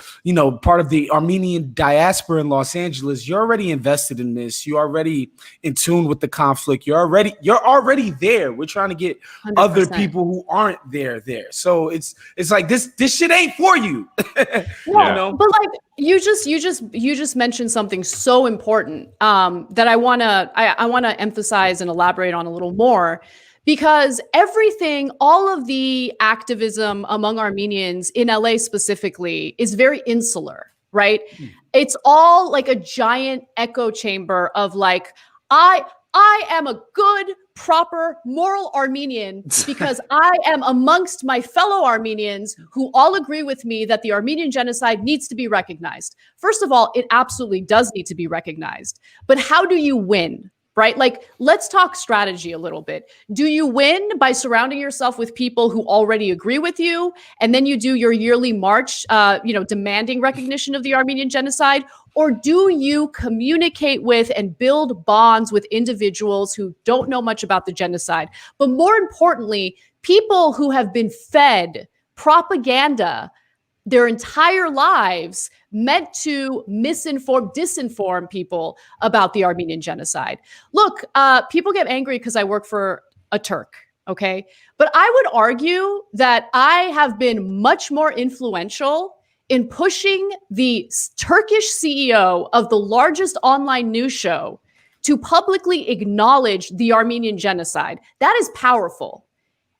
part of the Armenian diaspora in Los Angeles, you're already invested in this. You're already in tune with the conflict. You're already there. We're trying to get 100%. Other people who aren't there. So it's like this shit ain't for you. But like you just mentioned something so important that I wanna emphasize and elaborate on a little more. Because all of the activism among Armenians in LA specifically is very insular, right? It's all like a giant echo chamber of like, I am a good, proper, moral Armenian because I am amongst my fellow Armenians who all agree with me that the Armenian genocide needs to be recognized. First of all, it absolutely does need to be recognized. But how do you win? Right? Like, let's talk strategy a little bit. Do you win by surrounding yourself with people who already agree with you, and then you do your yearly march, demanding recognition of the Armenian genocide? Or do you communicate with and build bonds with individuals who don't know much about the genocide, but more importantly, people who have been fed propaganda their entire lives meant to disinform people about the Armenian genocide? Look, people get angry because I work for a Turk, okay? But I would argue that I have been much more influential in pushing the Turkish CEO of the largest online news show to publicly acknowledge the Armenian genocide. That is powerful.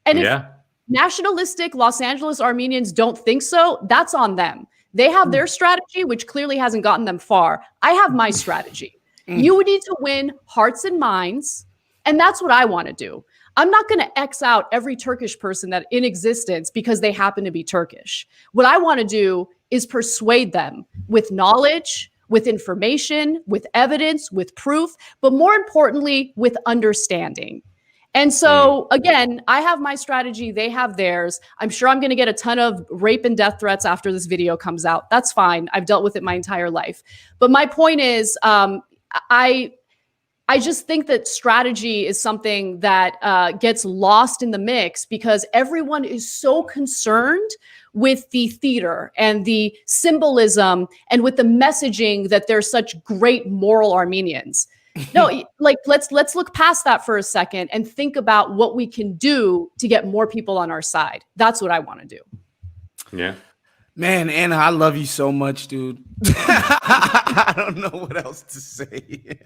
And if nationalistic Los Angeles Armenians don't think so, that's on them. They have their strategy, which clearly hasn't gotten them far. I have my strategy. You would need to win hearts and minds, and that's what I want to do. I'm not going to X out every Turkish person that in existence because they happen to be Turkish. What I want to do is persuade them with knowledge, with information, with evidence, with proof, but more importantly, with understanding. And so, again, I have my strategy. They have theirs. I'm sure I'm going to get a ton of rape and death threats after this video comes out. That's fine. I've dealt with it my entire life. But my point is, I just think that strategy is something that gets lost in the mix because everyone is so concerned with the theater and the symbolism and with the messaging that they're such great moral Armenians. No, like let's look past that for a second and think about what we can do to get more people on our side. That's what I want to do. Yeah. Man, Anna, I love you so much, dude. I don't know what else to say.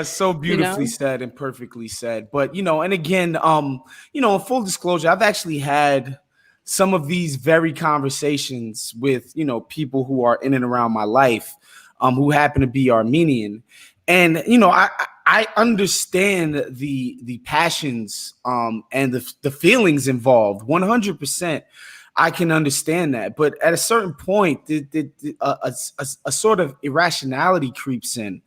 So beautifully said and perfectly said. But, and again, in full disclosure, I've actually had some of these very conversations with, people who are in and around my life. who happen to be Armenian. And, I understand the passions and the feelings involved 100%. I can understand that. But at a certain point, a sort of irrationality creeps in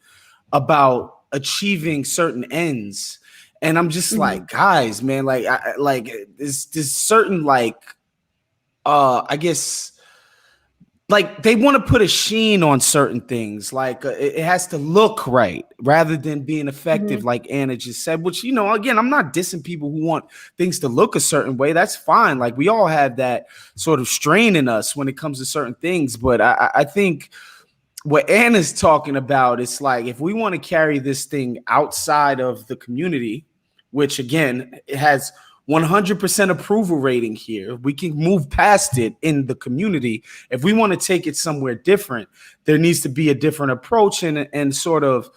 about achieving certain ends. And I'm just like, guys, man, there's certain I guess, they want to put a sheen on certain things. It has to look right rather than being effective, like Anna just said, which, again, I'm not dissing people who want things to look a certain way. That's fine. We all have that sort of strain in us when it comes to certain things. But I think what Anna's talking about is if we want to carry this thing outside of the community, which, again, it has 100% approval rating here. We can move past it in the community. If we want to take it somewhere different, there needs to be a different approach and sort of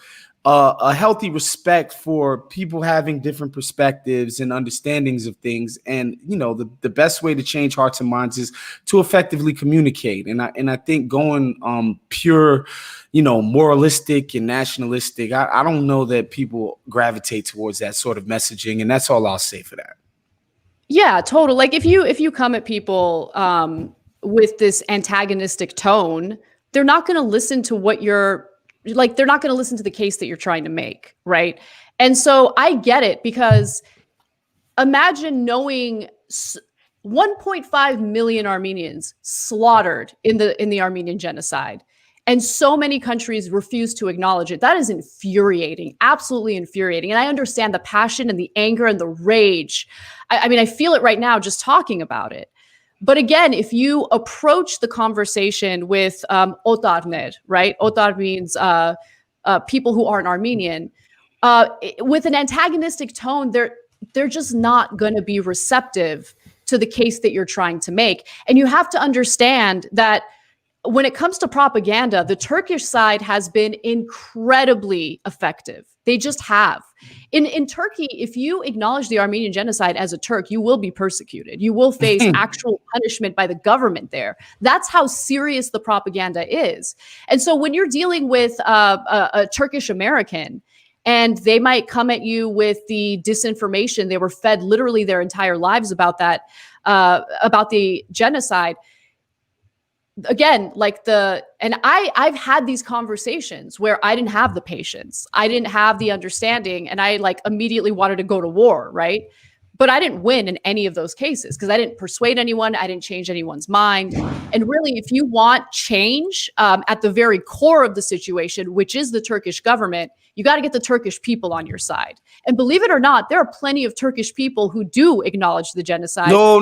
a healthy respect for people having different perspectives and understandings of things. And, the best way to change hearts and minds is to effectively communicate. And I think going pure, moralistic and nationalistic, I don't know that people gravitate towards that sort of messaging. And that's all I'll say for that. Yeah, total. If you come at people with this antagonistic tone, they're not going to listen to what you're they're not going to listen to the case that you're trying to make, right? And so I get it, because imagine knowing 1.5 million Armenians slaughtered in the Armenian genocide, and so many countries refuse to acknowledge it. That is infuriating, absolutely infuriating. And I understand the passion and the anger and the rage. I mean, I feel it right now just talking about it. But again, if you approach the conversation with otarner, right? Otar means people who aren't Armenian, with an antagonistic tone, they're just not going to be receptive to the case that you're trying to make. And you have to understand that when it comes to propaganda, the Turkish side has been incredibly effective. They just have. In Turkey, if you acknowledge the Armenian genocide as a Turk, you will be persecuted. You will face actual punishment by the government there. That's how serious the propaganda is. And so when you're dealing with a Turkish American, and they might come at you with the disinformation they were fed literally their entire lives about that, about the genocide, again, I've had these conversations where I didn't have the patience, I didn't have the understanding, and I immediately wanted to go to war, right? But I didn't win in any of those cases because I didn't persuade anyone, I didn't change anyone's mind. And really, if you want change at the very core of the situation, which is the Turkish government, you got to get the Turkish people on your side. And believe it or not, there are plenty of Turkish people who do acknowledge the genocide. No,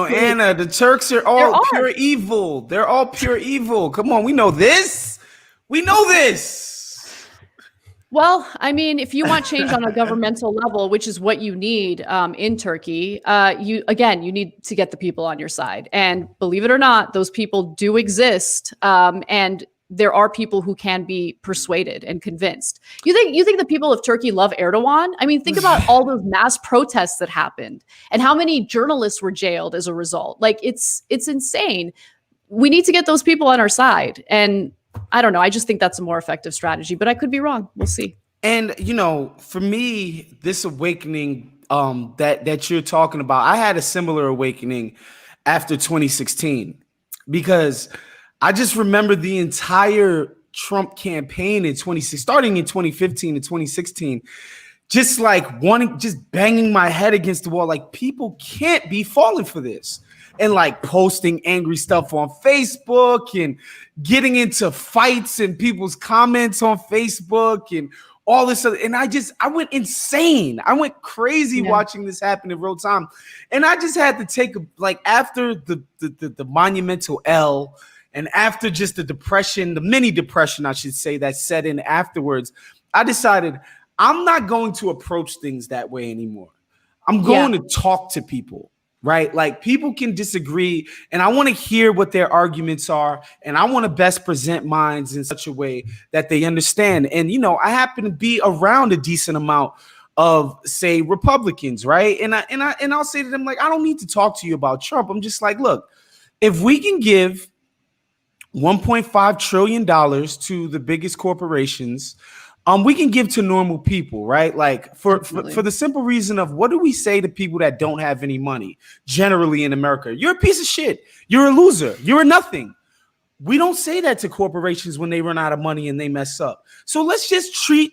Anna, the Turks are all pure evil. They're all pure evil. Come on, we know this. We know this. Well, I mean, if you want change on a governmental level, which is what you need in Turkey, you need to get the people on your side. And believe it or not, those people do exist. And there are people who can be persuaded and convinced. You think the people of Turkey love Erdogan? I mean, think about all those mass protests that happened and how many journalists were jailed as a result. It's insane. We need to get those people on our side. And I don't know. I just think that's a more effective strategy, but I could be wrong. We'll see. And, for me, this awakening that you're talking about, I had a similar awakening after 2016, because I just remember the entire Trump campaign starting in 2015 and 2016, just banging my head against the wall. People can't be falling for this. And posting angry stuff on Facebook and getting into fights in people's comments on Facebook and all this other. And I went insane. I went crazy watching this happen in real time. And I just had to take after the monumental L, and after just the depression, the mini depression, I should say, that set in afterwards, I decided I'm not going to approach things that way anymore. I'm going to talk to people. Right? People can disagree, and I want to hear what their arguments are, and I want to best present mine in such a way that they understand. And, I happen to be around a decent amount of, say, Republicans, right? And I'll say to them, I don't need to talk to you about Trump. I'm just look, if we can give $1.5 trillion to the biggest corporations. We can give to normal people, right? Like for the simple reason of, what do we say to people that don't have any money generally in America? You're a piece of shit. You're a loser. You're a nothing. We don't say that to corporations when they run out of money and they mess up. So let's just treat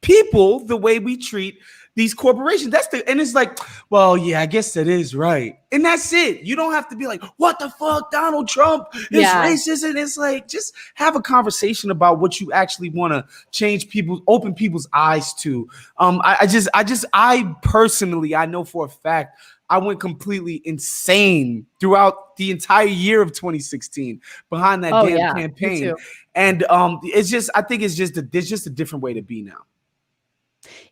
people the way we treat these corporations. And it's like, well, yeah, I guess that is right. And that's it. You don't have to be like, what the fuck, Donald Trump is racist. And it's like, just have a conversation about what you actually want to open people's eyes to. I personally, I know for a fact, I went completely insane throughout the entire year of 2016 behind that campaign. And it's just, I think it's just there's just a different way to be now.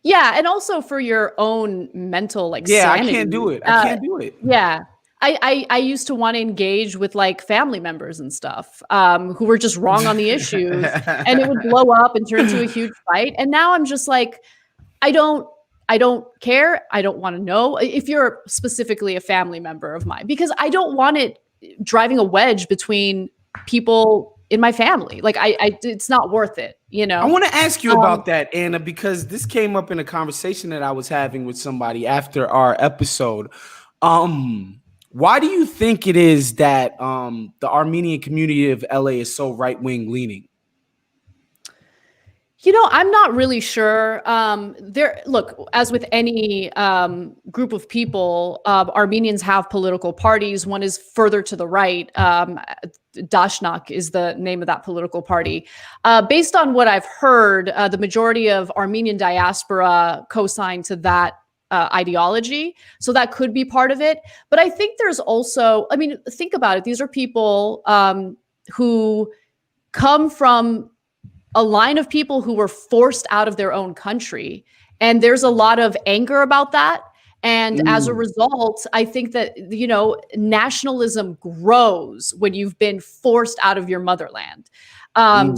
Yeah, and also for your own mental sanity. I can't do it. I can't do it. Yeah. I used to want to engage with like family members and stuff who were just wrong on the issues, and it would blow up and turn into a huge fight. And now I'm just like, I don't care. I don't want to know if you're specifically a family member of mine, because I don't want it driving a wedge between people in my family. Like it's not worth it, you know? I want to ask you about that, Anna, because this came up in a conversation that I was having with somebody after our episode. Why do you think it is that the Armenian community of LA is so right-wing leaning? You know, I'm not really sure. Look, as with any group of people, Armenians have political parties. One is further to the right. Dashnak is the name of that political party. Based on what I've heard, the majority of Armenian diaspora co-signed to that ideology. So that could be part of it. But I think there's also, I mean, think about it. These are people who come from a line of people who were forced out of their own country. And there's a lot of anger about that. And as a result, I think that, you know, nationalism grows when you've been forced out of your motherland.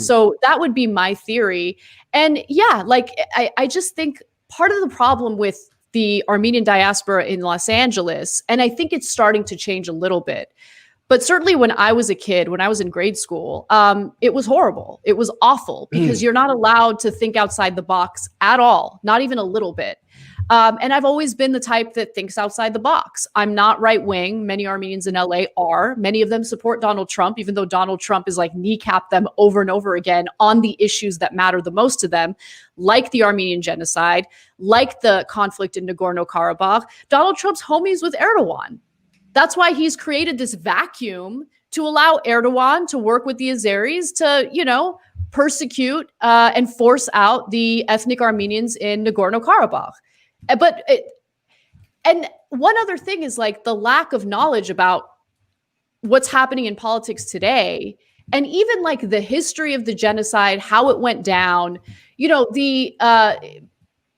So that would be my theory. And yeah, like, I just think part of the problem with the Armenian diaspora in Los Angeles, and I think it's starting to change a little bit, but certainly when I was a kid, when I was in grade school, it was horrible. It was awful because you're not allowed to think outside the box at all, not even a little bit. And I've always been the type that thinks outside the box. I'm not right wing. Many Armenians in LA are. Many of them support Donald Trump, even though Donald Trump is like kneecap them over and over again on the issues that matter the most to them, like the Armenian genocide, like the conflict in Nagorno-Karabakh. Donald Trump's homies with Erdogan. That's why he's created this vacuum to allow Erdogan to work with the Azeris to, you know, persecute and force out the ethnic Armenians in Nagorno-Karabakh. And one other thing is like the lack of knowledge about what's happening in politics today, and even like the history of the genocide, how it went down. You know, the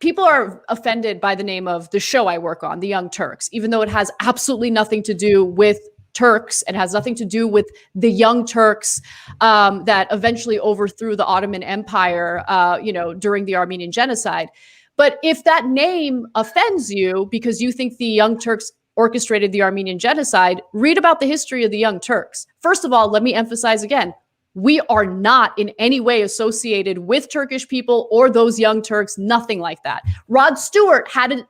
people are offended by the name of the show I work on, The Young Turks, even though it has absolutely nothing to do with Turks and has nothing to do with the Young Turks that eventually overthrew the Ottoman Empire, you know, during the Armenian genocide. But if that name offends you because you think the Young Turks orchestrated the Armenian genocide, read about the history of the Young Turks. First of all, let me emphasize again, we are not in any way associated with Turkish people or those Young Turks, nothing like that. Rod Stewart had a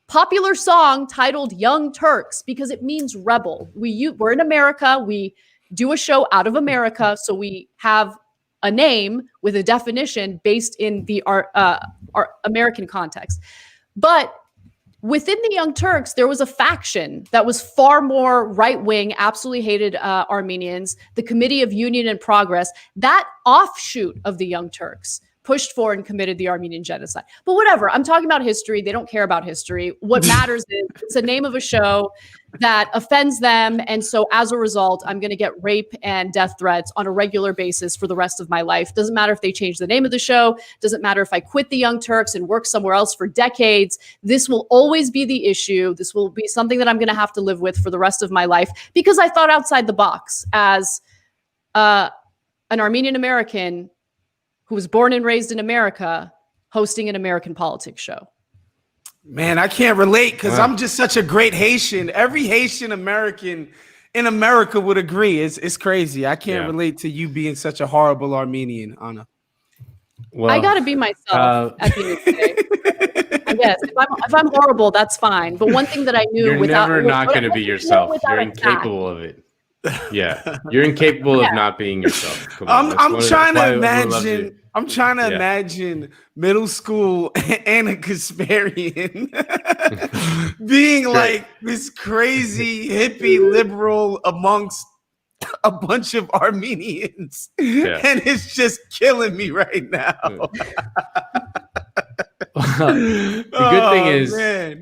popular song titled Young Turks because it means rebel. We're in America. We do a show out of America, so we have a name with a definition based in the our American context. But within the Young Turks, there was a faction that was far more right-wing, absolutely hated Armenians, the Committee of Union and Progress. That offshoot of the Young Turks pushed for and committed the Armenian genocide. But whatever, I'm talking about history. They don't care about history. What matters is it's the name of a show that offends them. And so as a result, I'm going to get rape and death threats on a regular basis for the rest of my life. Doesn't matter if they change the name of the show. Doesn't matter if I quit the Young Turks and work somewhere else for decades. This will always be the issue. This will be something that I'm going to have to live with for the rest of my life because I thought outside the box as an Armenian-American who was born and raised in America, hosting an American politics show. Man, I can't relate because I'm just such a great Haitian. Every Haitian American in America would agree. It's crazy. I can't relate to you being such a horrible Armenian, Anna. Well, I gotta be myself at the end of the day. I guess if I'm horrible, that's fine. But one thing that I knew you're never not going to be yourself. You're incapable of it. Yeah, you're incapable of not being yourself. Come on, I'm trying to imagine. I'm trying to imagine middle school Anna Kasparian being like this crazy hippie liberal amongst a bunch of Armenians, and it's just killing me right now. The good thing is,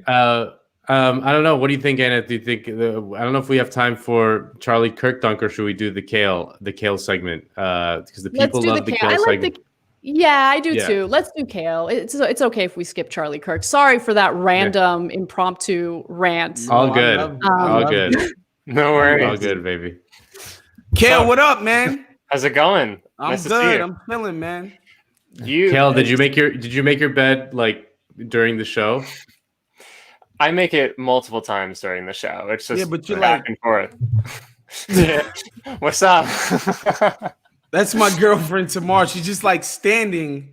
I don't know. What do you think, Anna? Do you think I don't know if we have time for Charlie Kirkdunk, or should we do the kale segment? Because the people love the kale segment. Yeah, I do too. Let's do kale. It's okay if we skip Charlie Kirk. Sorry for that random impromptu rant. All good. All good. No worries. All good, baby. Kale, what up, man? How's it going? I'm nice good. I'm feeling, man. Kale, did you make your bed like during the show? I make it multiple times during the show. It's just but you back and forth. What's up? That's my girlfriend Tamar. She's just like standing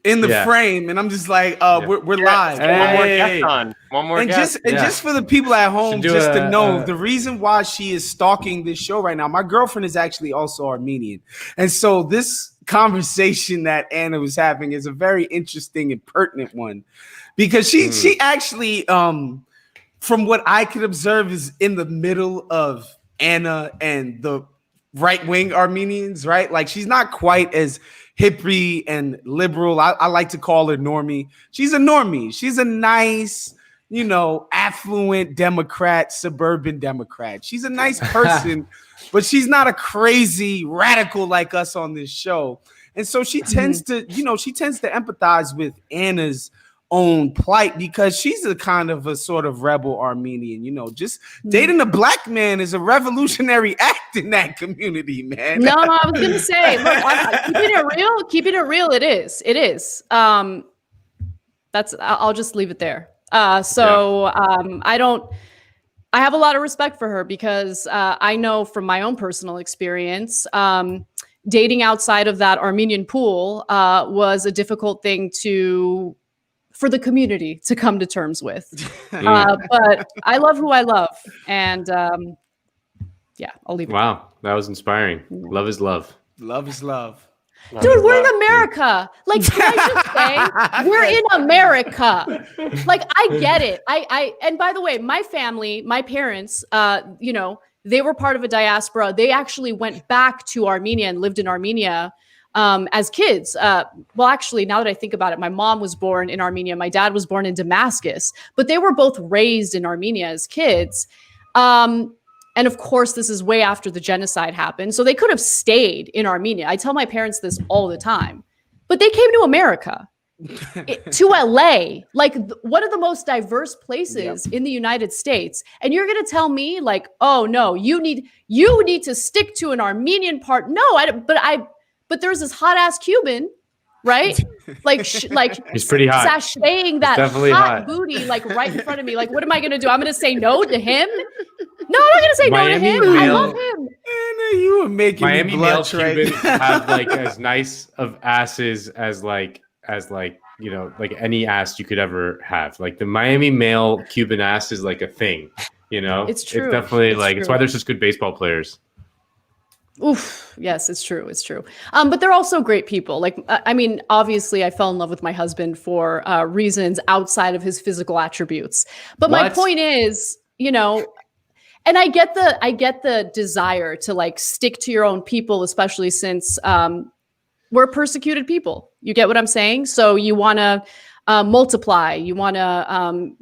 in the frame, and I'm just like, we're live. Hey. One more guest. Just for the people at home, just to know the reason why she is stalking this show right now. My girlfriend is actually also Armenian, and so this conversation that Anna was having is a very interesting and pertinent one, because she actually, from what I could observe, is in the middle of Anna and the right-wing Armenians, right? Like, she's not quite as hippie and liberal. I like to call her normie. She's a normie. She's a nice, affluent Democrat, suburban Democrat. She's a nice person, but she's not a crazy radical like us on this show. And so she tends to, empathize with Anna's own plight, because she's a kind of a sort of rebel Armenian. Just dating a black man is a revolutionary act in that community, man. No, I was gonna say, look, keeping it real, it is. I'll just leave it there. I have a lot of respect for her, because I know from my own personal experience, dating outside of that Armenian pool was a difficult thing for the community to come to terms with. But I love who I love. And I'll leave it. Wow, that was inspiring. Love is love. Love is love. Dude, we're in America. Like, can I just say, we're in America. Like, I get it. And by the way, my family, my parents, they were part of a diaspora. They actually went back to Armenia and lived in Armenia as kids. Well, actually, now that I think about it, my mom was born in Armenia. My dad was born in Damascus, but they were both raised in Armenia as kids. And of course, this is way after the genocide happened. So they could have stayed in Armenia. I tell my parents this all the time, but they came to America, to LA, like one of the most diverse places in the United States. And you're going to tell me like, oh no, you need to stick to an Armenian part. No, but there's this hot ass Cuban, right? Like he's pretty hot. Sashaying that hot booty like right in front of me. Like, what am I gonna do? I'm gonna say no to him? No, I'm not gonna say no to him. I love him. Anna, you were making Miami me male blush, right? Cubans have like as nice of asses as like any ass you could ever have. Like the Miami male Cuban ass is like a thing. It's true. It's definitely it's why they're such good baseball players. Oof. Yes, it's true. It's true. But they're also great people. Like, I mean, obviously I fell in love with my husband for reasons outside of his physical attributes. But my point is, and I get the desire to like stick to your own people, especially since we're persecuted people. You get what I'm saying? So you want to multiply, you want to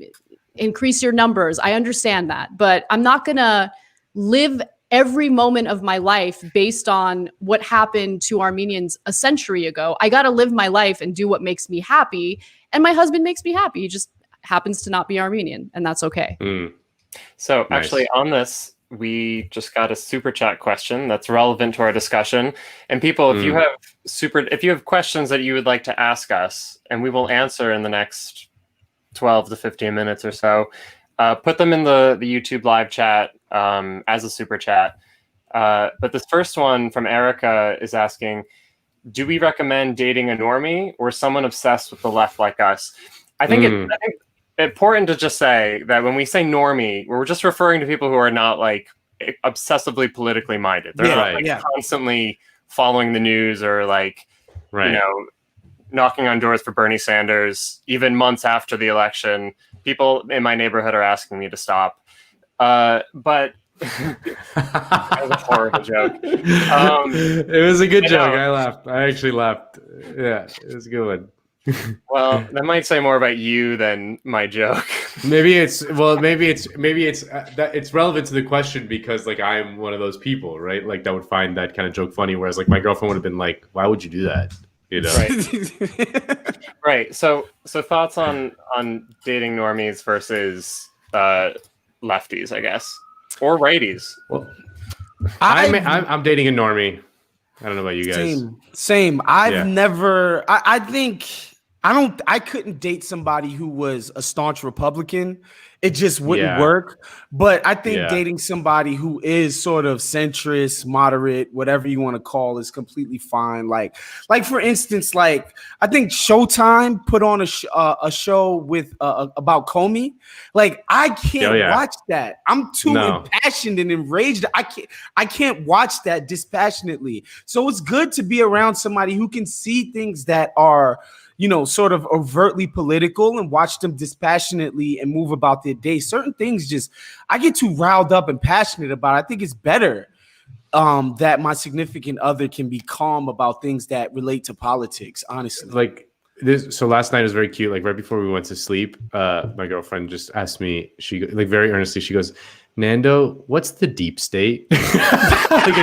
increase your numbers. I understand that, but I'm not going to live every moment of my life based on what happened to Armenians a century ago. I got to live my life and do what makes me happy. And my husband makes me happy. He just happens to not be Armenian, and that's okay. So actually on this, we just got a super chat question that's relevant to our discussion. And people, if you have questions that you would like to ask us, and we will answer in the next 12 to 15 minutes or so, Put them in the YouTube live chat as a super chat. But this first one from Erica is asking, do we recommend dating a normie or someone obsessed with the left like us? I think it's important to just say that when we say normie, we're just referring to people who are not like obsessively politically minded. They're not constantly following the news or like, you know, knocking on doors for Bernie Sanders. Even months after the election, people in my neighborhood are asking me to stop. But that was a horrible joke. It was a good joke. I laughed. I actually laughed. Yeah, it was a good one. Well, that might say more about you than my joke. Maybe it's relevant to the question because like I'm one of those people, right? Like that would find that kind of joke funny, whereas like my girlfriend would have been like, "Why would you do that?" You know? Right. Right. So thoughts on dating normies versus lefties, I guess, or righties. Well, I'm dating a normie. I don't know about you guys. Same. I've never. I think I couldn't date somebody who was a staunch Republican. It just wouldn't work. But I think dating somebody who is sort of centrist, moderate, whatever you want to call, is completely fine. Like for instance, like I think Showtime put on a show with about Comey. Like I can't watch that. I'm too impassioned and enraged. I can't watch that dispassionately. So it's good to be around somebody who can see things that are, you know, sort of overtly political and watch them dispassionately and move about their day. Certain things I get too riled up and passionate about. I think it's better that my significant other can be calm about things that relate to politics, honestly. Like this. So last night was very cute. Like right before we went to sleep, my girlfriend just asked me, she like very earnestly, she goes, "Nando, what's the deep state?" Like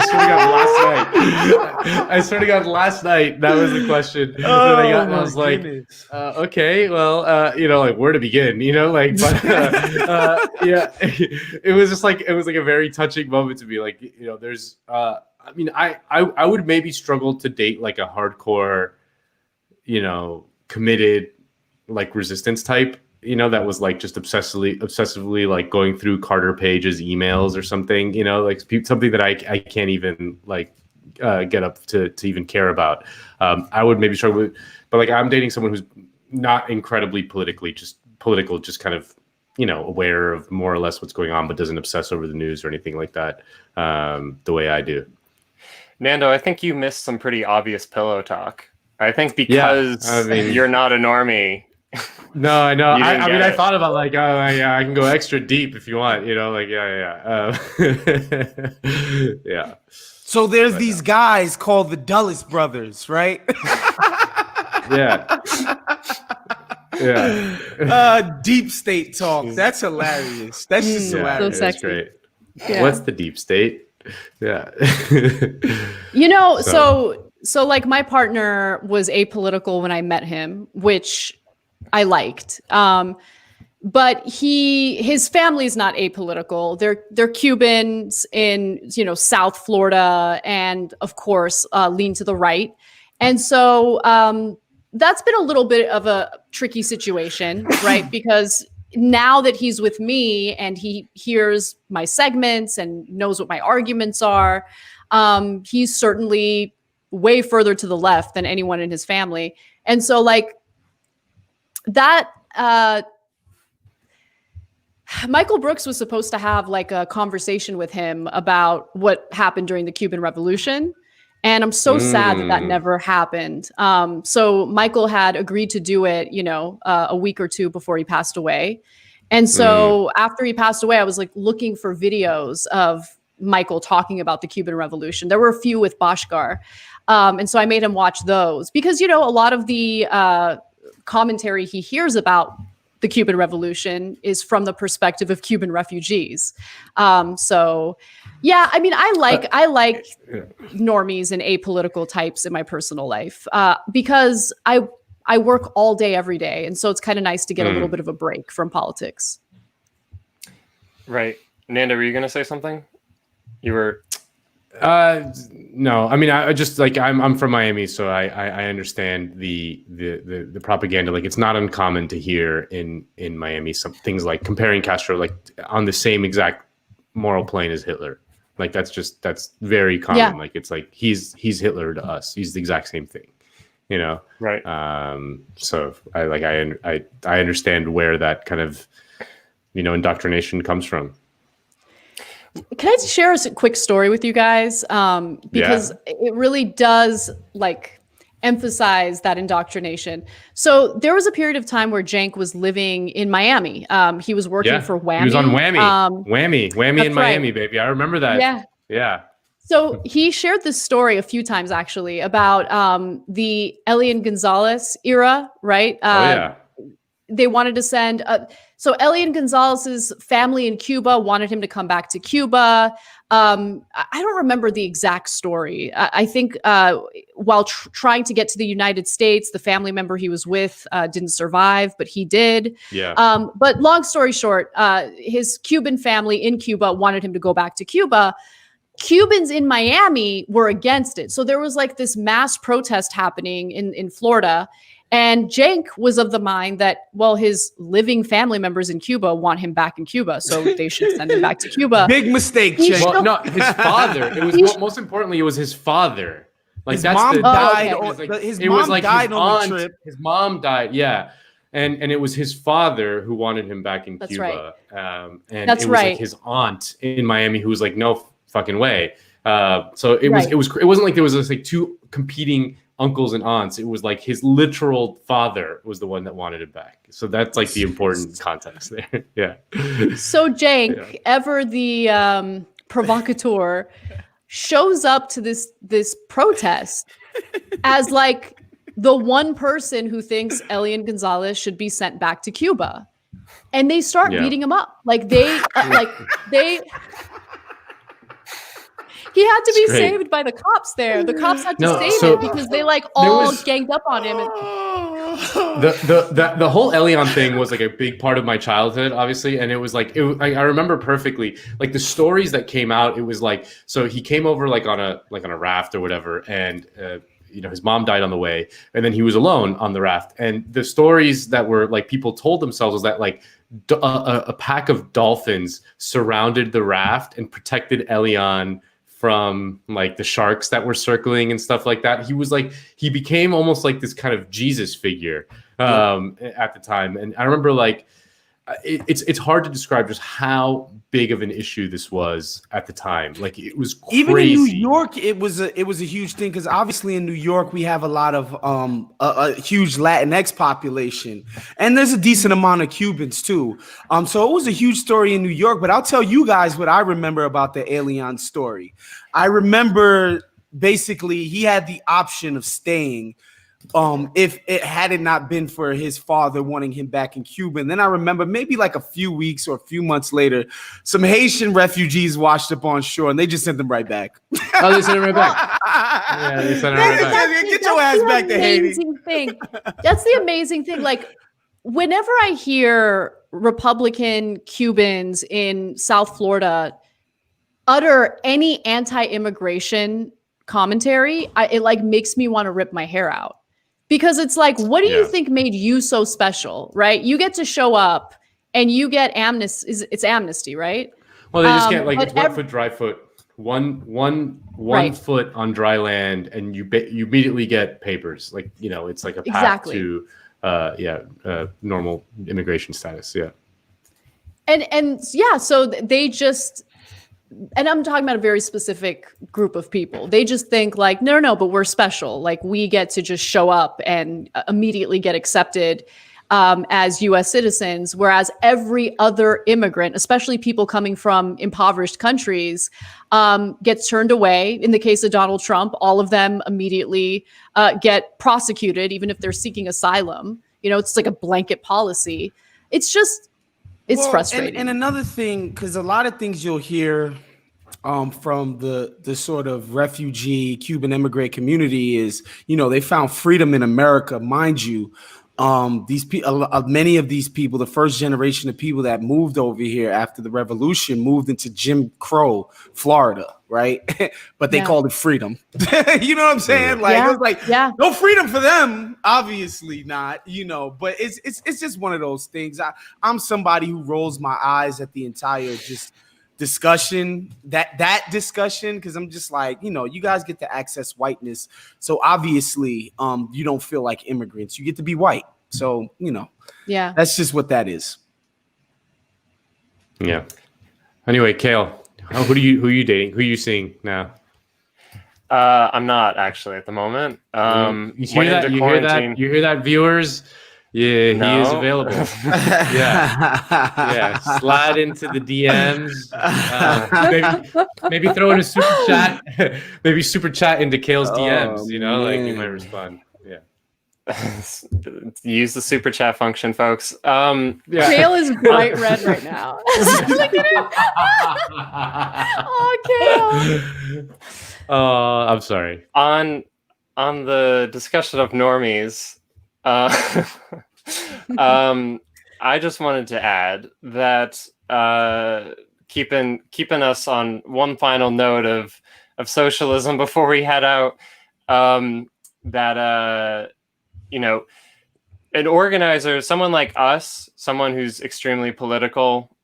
I swear to God, last night that was the question. I was like, okay, well, you know, like where to begin, you know, like, but yeah, it was just like it was like a very touching moment to be like, you know, there's, I mean, I would maybe struggle to date like a hardcore, you know, committed like resistance type. You know, that was like just obsessively like going through Carter Page's emails or something, you know, like something that I can't even like get up to even care about. I would maybe struggle with, but like I'm dating someone who's not incredibly political, just kind of, you know, aware of more or less what's going on, but doesn't obsess over the news or anything like that the way I do. Nando, I think you missed some pretty obvious pillow talk. I think because you're not a normie. No, I know. I mean, I thought about like, oh yeah, I can go extra deep if you want, you know, like yeah. So there's these guys called the Dulles brothers, right? Yeah. Deep state talk. That's hilarious. That's just hilarious. So sexy. Great. Yeah. What's the deep state? Yeah. You know, so like my partner was apolitical when I met him, which I liked. But his family's not apolitical. They're Cubans in, you know, South Florida, and of course lean to the right. And so that's been a little bit of a tricky situation, right? Because now that he's with me and he hears my segments and knows what my arguments are, he's certainly way further to the left than anyone in his family. And so like that, Michael Brooks was supposed to have like a conversation with him about what happened during the Cuban Revolution. And I'm so sad that never happened. So Michael had agreed to do it, you know, a week or two before he passed away. And so after he passed away, I was like looking for videos of Michael talking about the Cuban Revolution. There were a few with Bashkar. And so I made him watch those because, you know, a lot of the commentary he hears about the Cuban Revolution is from the perspective of Cuban refugees. So yeah, I mean, I like normies and apolitical types in my personal life because I work all day, every day. And so it's kind of nice to get a little bit of a break from politics. Right. Nando, were you going to say something? You were... No, I mean, I just like I'm from Miami, so I understand the propaganda. Like, it's not uncommon to hear in Miami some things like comparing Castro like on the same exact moral plane as Hitler. Like that's very common. Yeah. Like it's like he's Hitler to us. He's the exact same thing, you know. Right. So I understand where that kind of indoctrination comes from. Can I share a quick story with you guys? Because it really does emphasize that indoctrination. So there was a period of time where Cenk was living in Miami. He was working for Whammy. He was on Whammy. Whammy in Miami, right. baby. I remember that. Yeah. So he shared this story a few times actually about the Elian Gonzalez era, right? They wanted to send. So Elian Gonzalez's family in Cuba wanted him to come back to Cuba. I don't remember the exact story. I think while trying to get to the United States, the family member he was with didn't survive, but he did. Yeah. But long story short, his Cuban family in Cuba wanted him to go back to Cuba. Cubans in Miami were against it. So there was this mass protest happening in Florida. And Cenk was of the mind that, well, his living family members in Cuba want him back in Cuba, so they should send him back to Cuba. Big mistake, Cenk. Well, no, his father. It was most importantly, it was his father. Like his mom died. His mom died on the trip. His mom died. Yeah. And it was his father who wanted him back in Cuba. Right. And it was his aunt in Miami who was like, no fucking way. So it wasn't like there was two competing uncles and aunts. It was like his literal father was the one that wanted it back. So that's the important context there. Yeah. So Cenk, ever the provocateur, shows up to this protest as the one person who thinks Elian Gonzalez should be sent back to Cuba, and they start beating him up. He had to be saved by the cops there. The cops had to save him because they all ganged up on him. The whole Elian thing was a big part of my childhood, obviously, and it was I remember perfectly the stories that came out. It was so he came over on a raft or whatever, and his mom died on the way, and then he was alone on the raft. And the stories that were people told themselves was that a pack of dolphins surrounded the raft and protected Elian from the sharks that were circling and stuff like that. He was he became almost this kind of Jesus figure at the time. And I remember it's hard to describe just how big of an issue this was at the time. It was crazy. Even in New York, it was a huge thing because obviously in New York we have a lot of a huge Latinx population, and there's a decent amount of Cubans too. So it was a huge story in New York. But I'll tell you guys what I remember about the Elian story. I remember basically he had the option of staying. If it had it not been for his father wanting him back in Cuba. And then I remember maybe a few weeks or a few months later, some Haitian refugees washed up on shore and they just sent them right back. Oh, they sent him right back. Yeah, they sent him right back. Get your ass back to Haiti. That's the amazing thing. Whenever I hear Republican Cubans in South Florida utter any anti-immigration commentary, it makes me want to rip my hair out. Because it's what do you think made you so special, right? You get to show up and you get amnesty. It's amnesty, right? Well, they just can't it's wet foot, dry foot, one foot on dry land, and you immediately get papers. It's a path to normal immigration status. Yeah. So they just. And I'm talking about a very specific group of people. They just think no, but we're special. We get to just show up and immediately get accepted as U.S. citizens, whereas every other immigrant, especially people coming from impoverished countries, gets turned away. In the case of Donald Trump, all of them immediately get prosecuted, even if they're seeking asylum. It's a blanket policy. It's just... It's frustrating. And another thing, because a lot of things you'll hear from the sort of refugee Cuban immigrant community is, they found freedom in America. Mind you, these people, many of these people, the first generation of people that moved over here after the revolution moved into Jim Crow, Florida, right? But they Yeah. called it freedom. You know what I'm saying? Like it was like no freedom for them, obviously not, you know, but it's just one of those things. I'm somebody who rolls my eyes at the entire just discussion, that discussion, because I'm just like, you know, you guys get to access whiteness, so obviously you don't feel like immigrants, you get to be white, so you know, that's just what that is. Yeah. Anyway, Kale, who are you dating? Who are you seeing now? I'm not actually at the moment. You hear that? You hear that, viewers? Yeah, he is available. yeah. Slide into the DMs. Maybe throw in a super chat. Maybe super chat into Kale's DMs. You know, like he might respond. Yeah. Use the super chat function, folks. Kale is bright red right now. Look at him. Oh, Kale. Oh, I'm sorry. On the discussion of normies, I just wanted to add that keeping us on one final note of socialism before we head out, that you know, an organizer, someone like us, someone who's extremely political,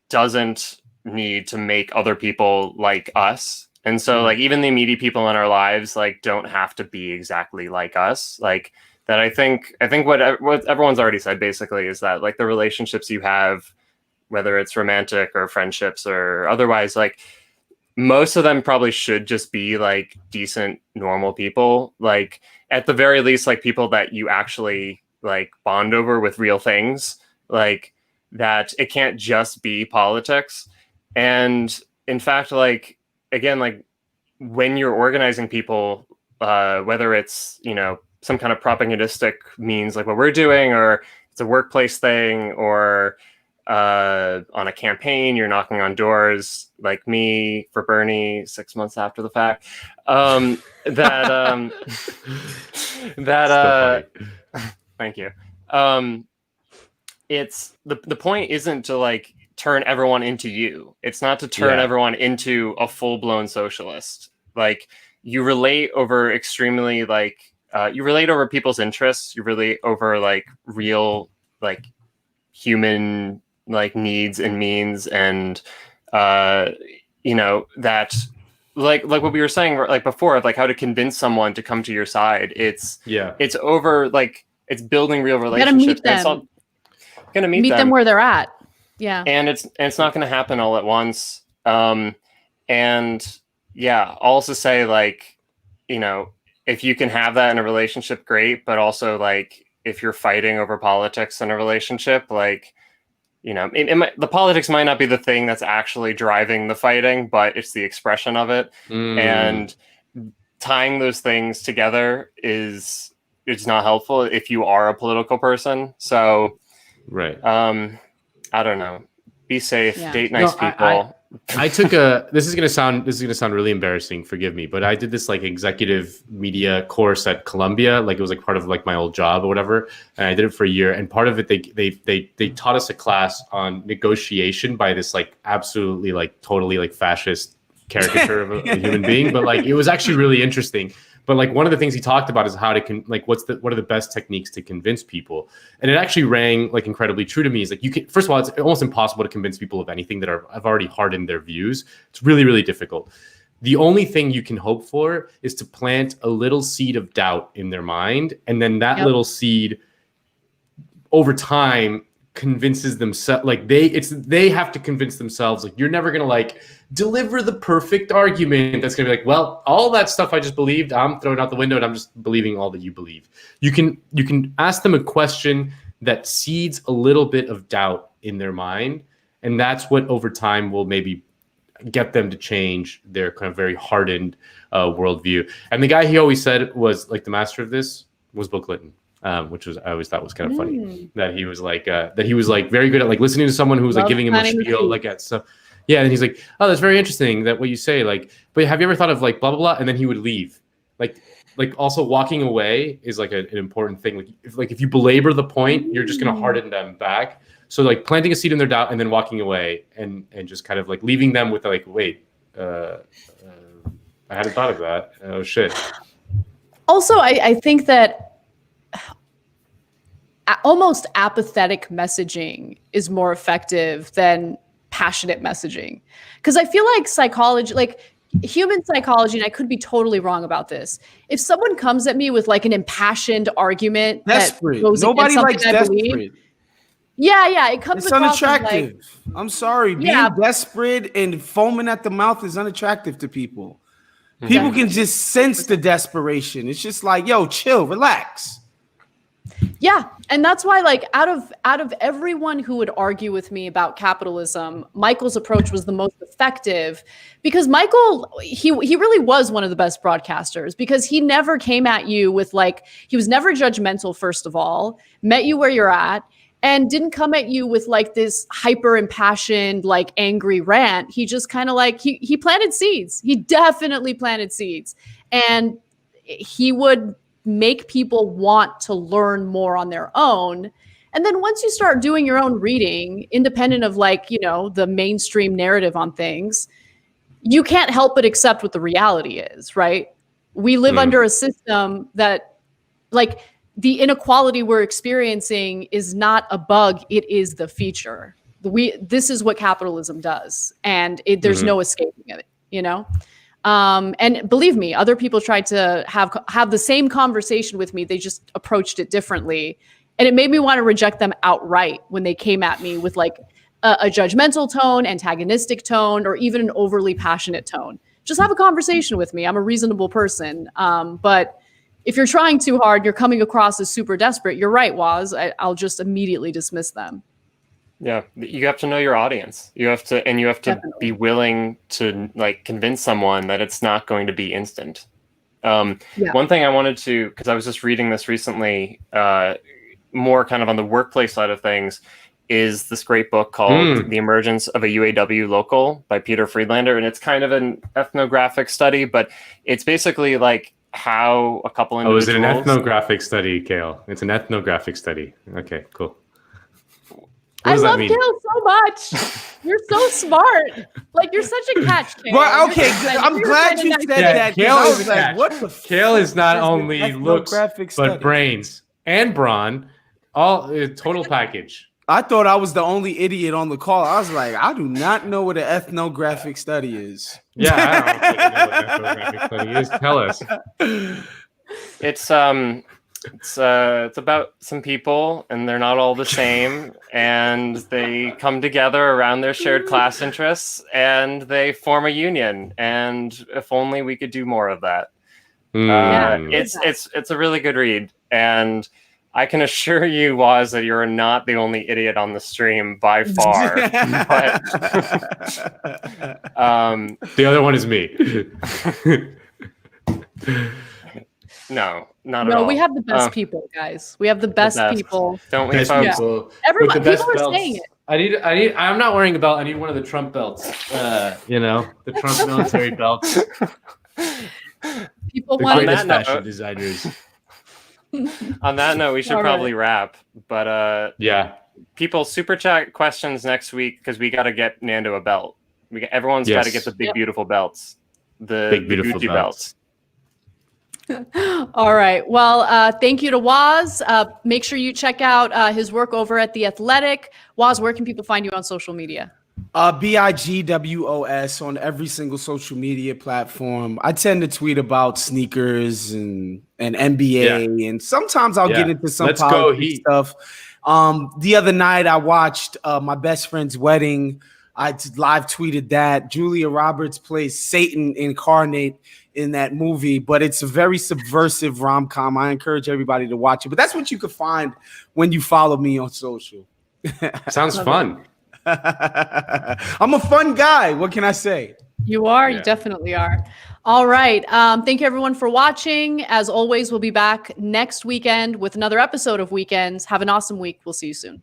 doesn't need to make other people like us. And so like even the immediate people in our lives like don't have to be exactly like us. Like that I think what everyone's already said basically is that like the relationships you have, whether it's romantic or friendships or otherwise, like most of them probably should just be like decent, normal people. Like at the very least, like people that you actually like bond over with real things, like that it can't just be politics. And in fact, like, again, like when you're organizing people, whether it's, you know, some kind of propagandistic means like what we're doing, or it's a workplace thing, or on a campaign, you're knocking on doors like me for Bernie 6 months after the fact. Thank you. It's the point isn't to like turn everyone into you. It's not to turn everyone into a full-blown socialist. Like you relate over extremely like you relate over people's interests. You relate over like real like human like needs and means, and you know that like what we were saying like before, like how to convince someone to come to your side. It's over like it's building real relationships. You gotta meet them. Gonna meet them where they're at. Yeah. And it's not going to happen all at once. And yeah, I'll also say like, you know, if you can have that in a relationship, great. But also like, if you're fighting over politics in a relationship, like, you know, the politics might not be the thing that's actually driving the fighting, but it's the expression of it. And tying those things together it's not helpful if you are a political person. So, right. I don't know. Be safe. Date nice people. I took this is gonna sound really embarrassing. Forgive me, but I did this like executive media course at Columbia. Like it was like part of like my old job or whatever, and I did it for a year. And part of it, they taught us a class on negotiation by this like absolutely like totally like fascist caricature of a human being. But like it was actually really interesting. But like one of the things he talked about is how to what are the best techniques to convince people, and it actually rang like incredibly true to me. Is like you can, first of all, it's almost impossible to convince people of anything that have already hardened their views. It's really, really difficult. The only thing you can hope for is to plant a little seed of doubt in their mind, and then that little seed over time convinces themselves, like they have to convince themselves, like you're never gonna like deliver the perfect argument that's gonna be like, well, all that stuff I just believed, I'm throwing out the window and I'm just believing all that you believe. You can ask them a question that seeds a little bit of doubt in their mind, and that's what over time will maybe get them to change their kind of very hardened worldview. And the guy he always said was like the master of this was Bill Clinton. Which was I always thought was kind of funny that he was like very good at like listening to someone who was like giving him a spiel like at stuff. Yeah, and he's like, oh, that's very interesting that what you say, like, but have you ever thought of like blah blah blah? And then he would leave. Like also walking away is like an important thing. Like if you belabor the point, you're just gonna harden them back. So like planting a seed in their doubt and then walking away and just kind of like leaving them with like, wait, I hadn't thought of that. Oh shit. Also, I think that almost apathetic messaging is more effective than passionate messaging. Because I feel like psychology, like human psychology, and I could be totally wrong about this. If someone comes at me with like an impassioned argument, Desperate. that goes Nobody against likes something I believe, desperate. yeah, it comes It's across as unattractive. like, I'm sorry. Yeah. Being desperate and foaming at the mouth is unattractive to people. People can just sense the desperation. It's just like, yo, chill, relax. yeah, and that's why, like, out of everyone who would argue with me about capitalism, Michael's approach was the most effective, because Michael, he really was one of the best broadcasters, because he never came at you with like, he was never judgmental, first of all, met you where you're at, and didn't come at you with like this hyper impassioned, like angry rant. He just kind of like, he planted seeds. He definitely planted seeds. And he would make people want to learn more on their own. And then once you start doing your own reading, independent of like, you know, the mainstream narrative on things, you can't help but accept what the reality is, right? We live under a system that, like, the inequality we're experiencing is not a bug, it is the feature. This is what capitalism does, and there's no escaping it, you know? And believe me, other people tried to have the same conversation with me. They just approached it differently. And it made me want to reject them outright when they came at me with like a judgmental tone, antagonistic tone, or even an overly passionate tone. Just have a conversation with me. I'm a reasonable person. But if you're trying too hard, you're coming across as super desperate. You're right, Woz. I'll just immediately dismiss them. Yeah, you have to know your audience. You have to Definitely. Be willing to like convince someone that it's not going to be instant. One thing I wanted to, because I was just reading this recently, more kind of on the workplace side of things, is this great book called The Emergence of a UAW Local by Peter Friedlander. And it's kind of an ethnographic study, but it's basically like how a couple individuals... Oh, is it an ethnographic study, Kale? It's an ethnographic study. Okay, cool. I love Kale so much. You're so smart. Like, you're such a catch, Kale. Well, okay, I'm glad you said that. Kale I is was a like, catch. what the Kale is not only looks, ethnographic but study? brains and brawn. All total package. I thought I was the only idiot on the call. I was like, I do not know what an ethnographic study is. Yeah, I don't think you know what ethnographic study is. Tell us. It's about some people, and they're not all the same, and they come together around their shared class interests, and they form a union. And if only we could do more of that. It's a really good read, and I can assure you, Woz, that you're not the only idiot on the stream by far. But, the other one is me. No, not at all. No, we have the best people, guys. We have the best people. Don't we, best folks? people. Everyone, With the best people are belts. saying it. I'm not wearing a belt. I need one of the Trump belts. You know, the Trump military belts. People the want greatest that fashion note. designers. On that note, we should All probably right. wrap. But Yeah. people, super chat questions next week, because we got to get Nando a belt. Everyone's got to get the big beautiful belts. The Big, beautiful Gucci belts. All right. Well, thank you to Woz. Make sure you check out his work over at The Athletic. Woz, where can people find you on social media? BIGWOS on every single social media platform. I tend to tweet about sneakers and NBA, and sometimes I'll get into some Let's go, politics Heat. stuff. The other night I watched my best friend's wedding. I live tweeted that. Julia Roberts plays Satan incarnate in that movie, but it's a very subversive rom-com. I encourage everybody to watch it. But that's what you can find when you follow me on social. Sounds fun. I'm a fun guy. What can I say? You are. You definitely are. All right. Thank you, everyone, for watching. As always, we'll be back next weekend with another episode of Weekends. Have an awesome week. We'll see you soon.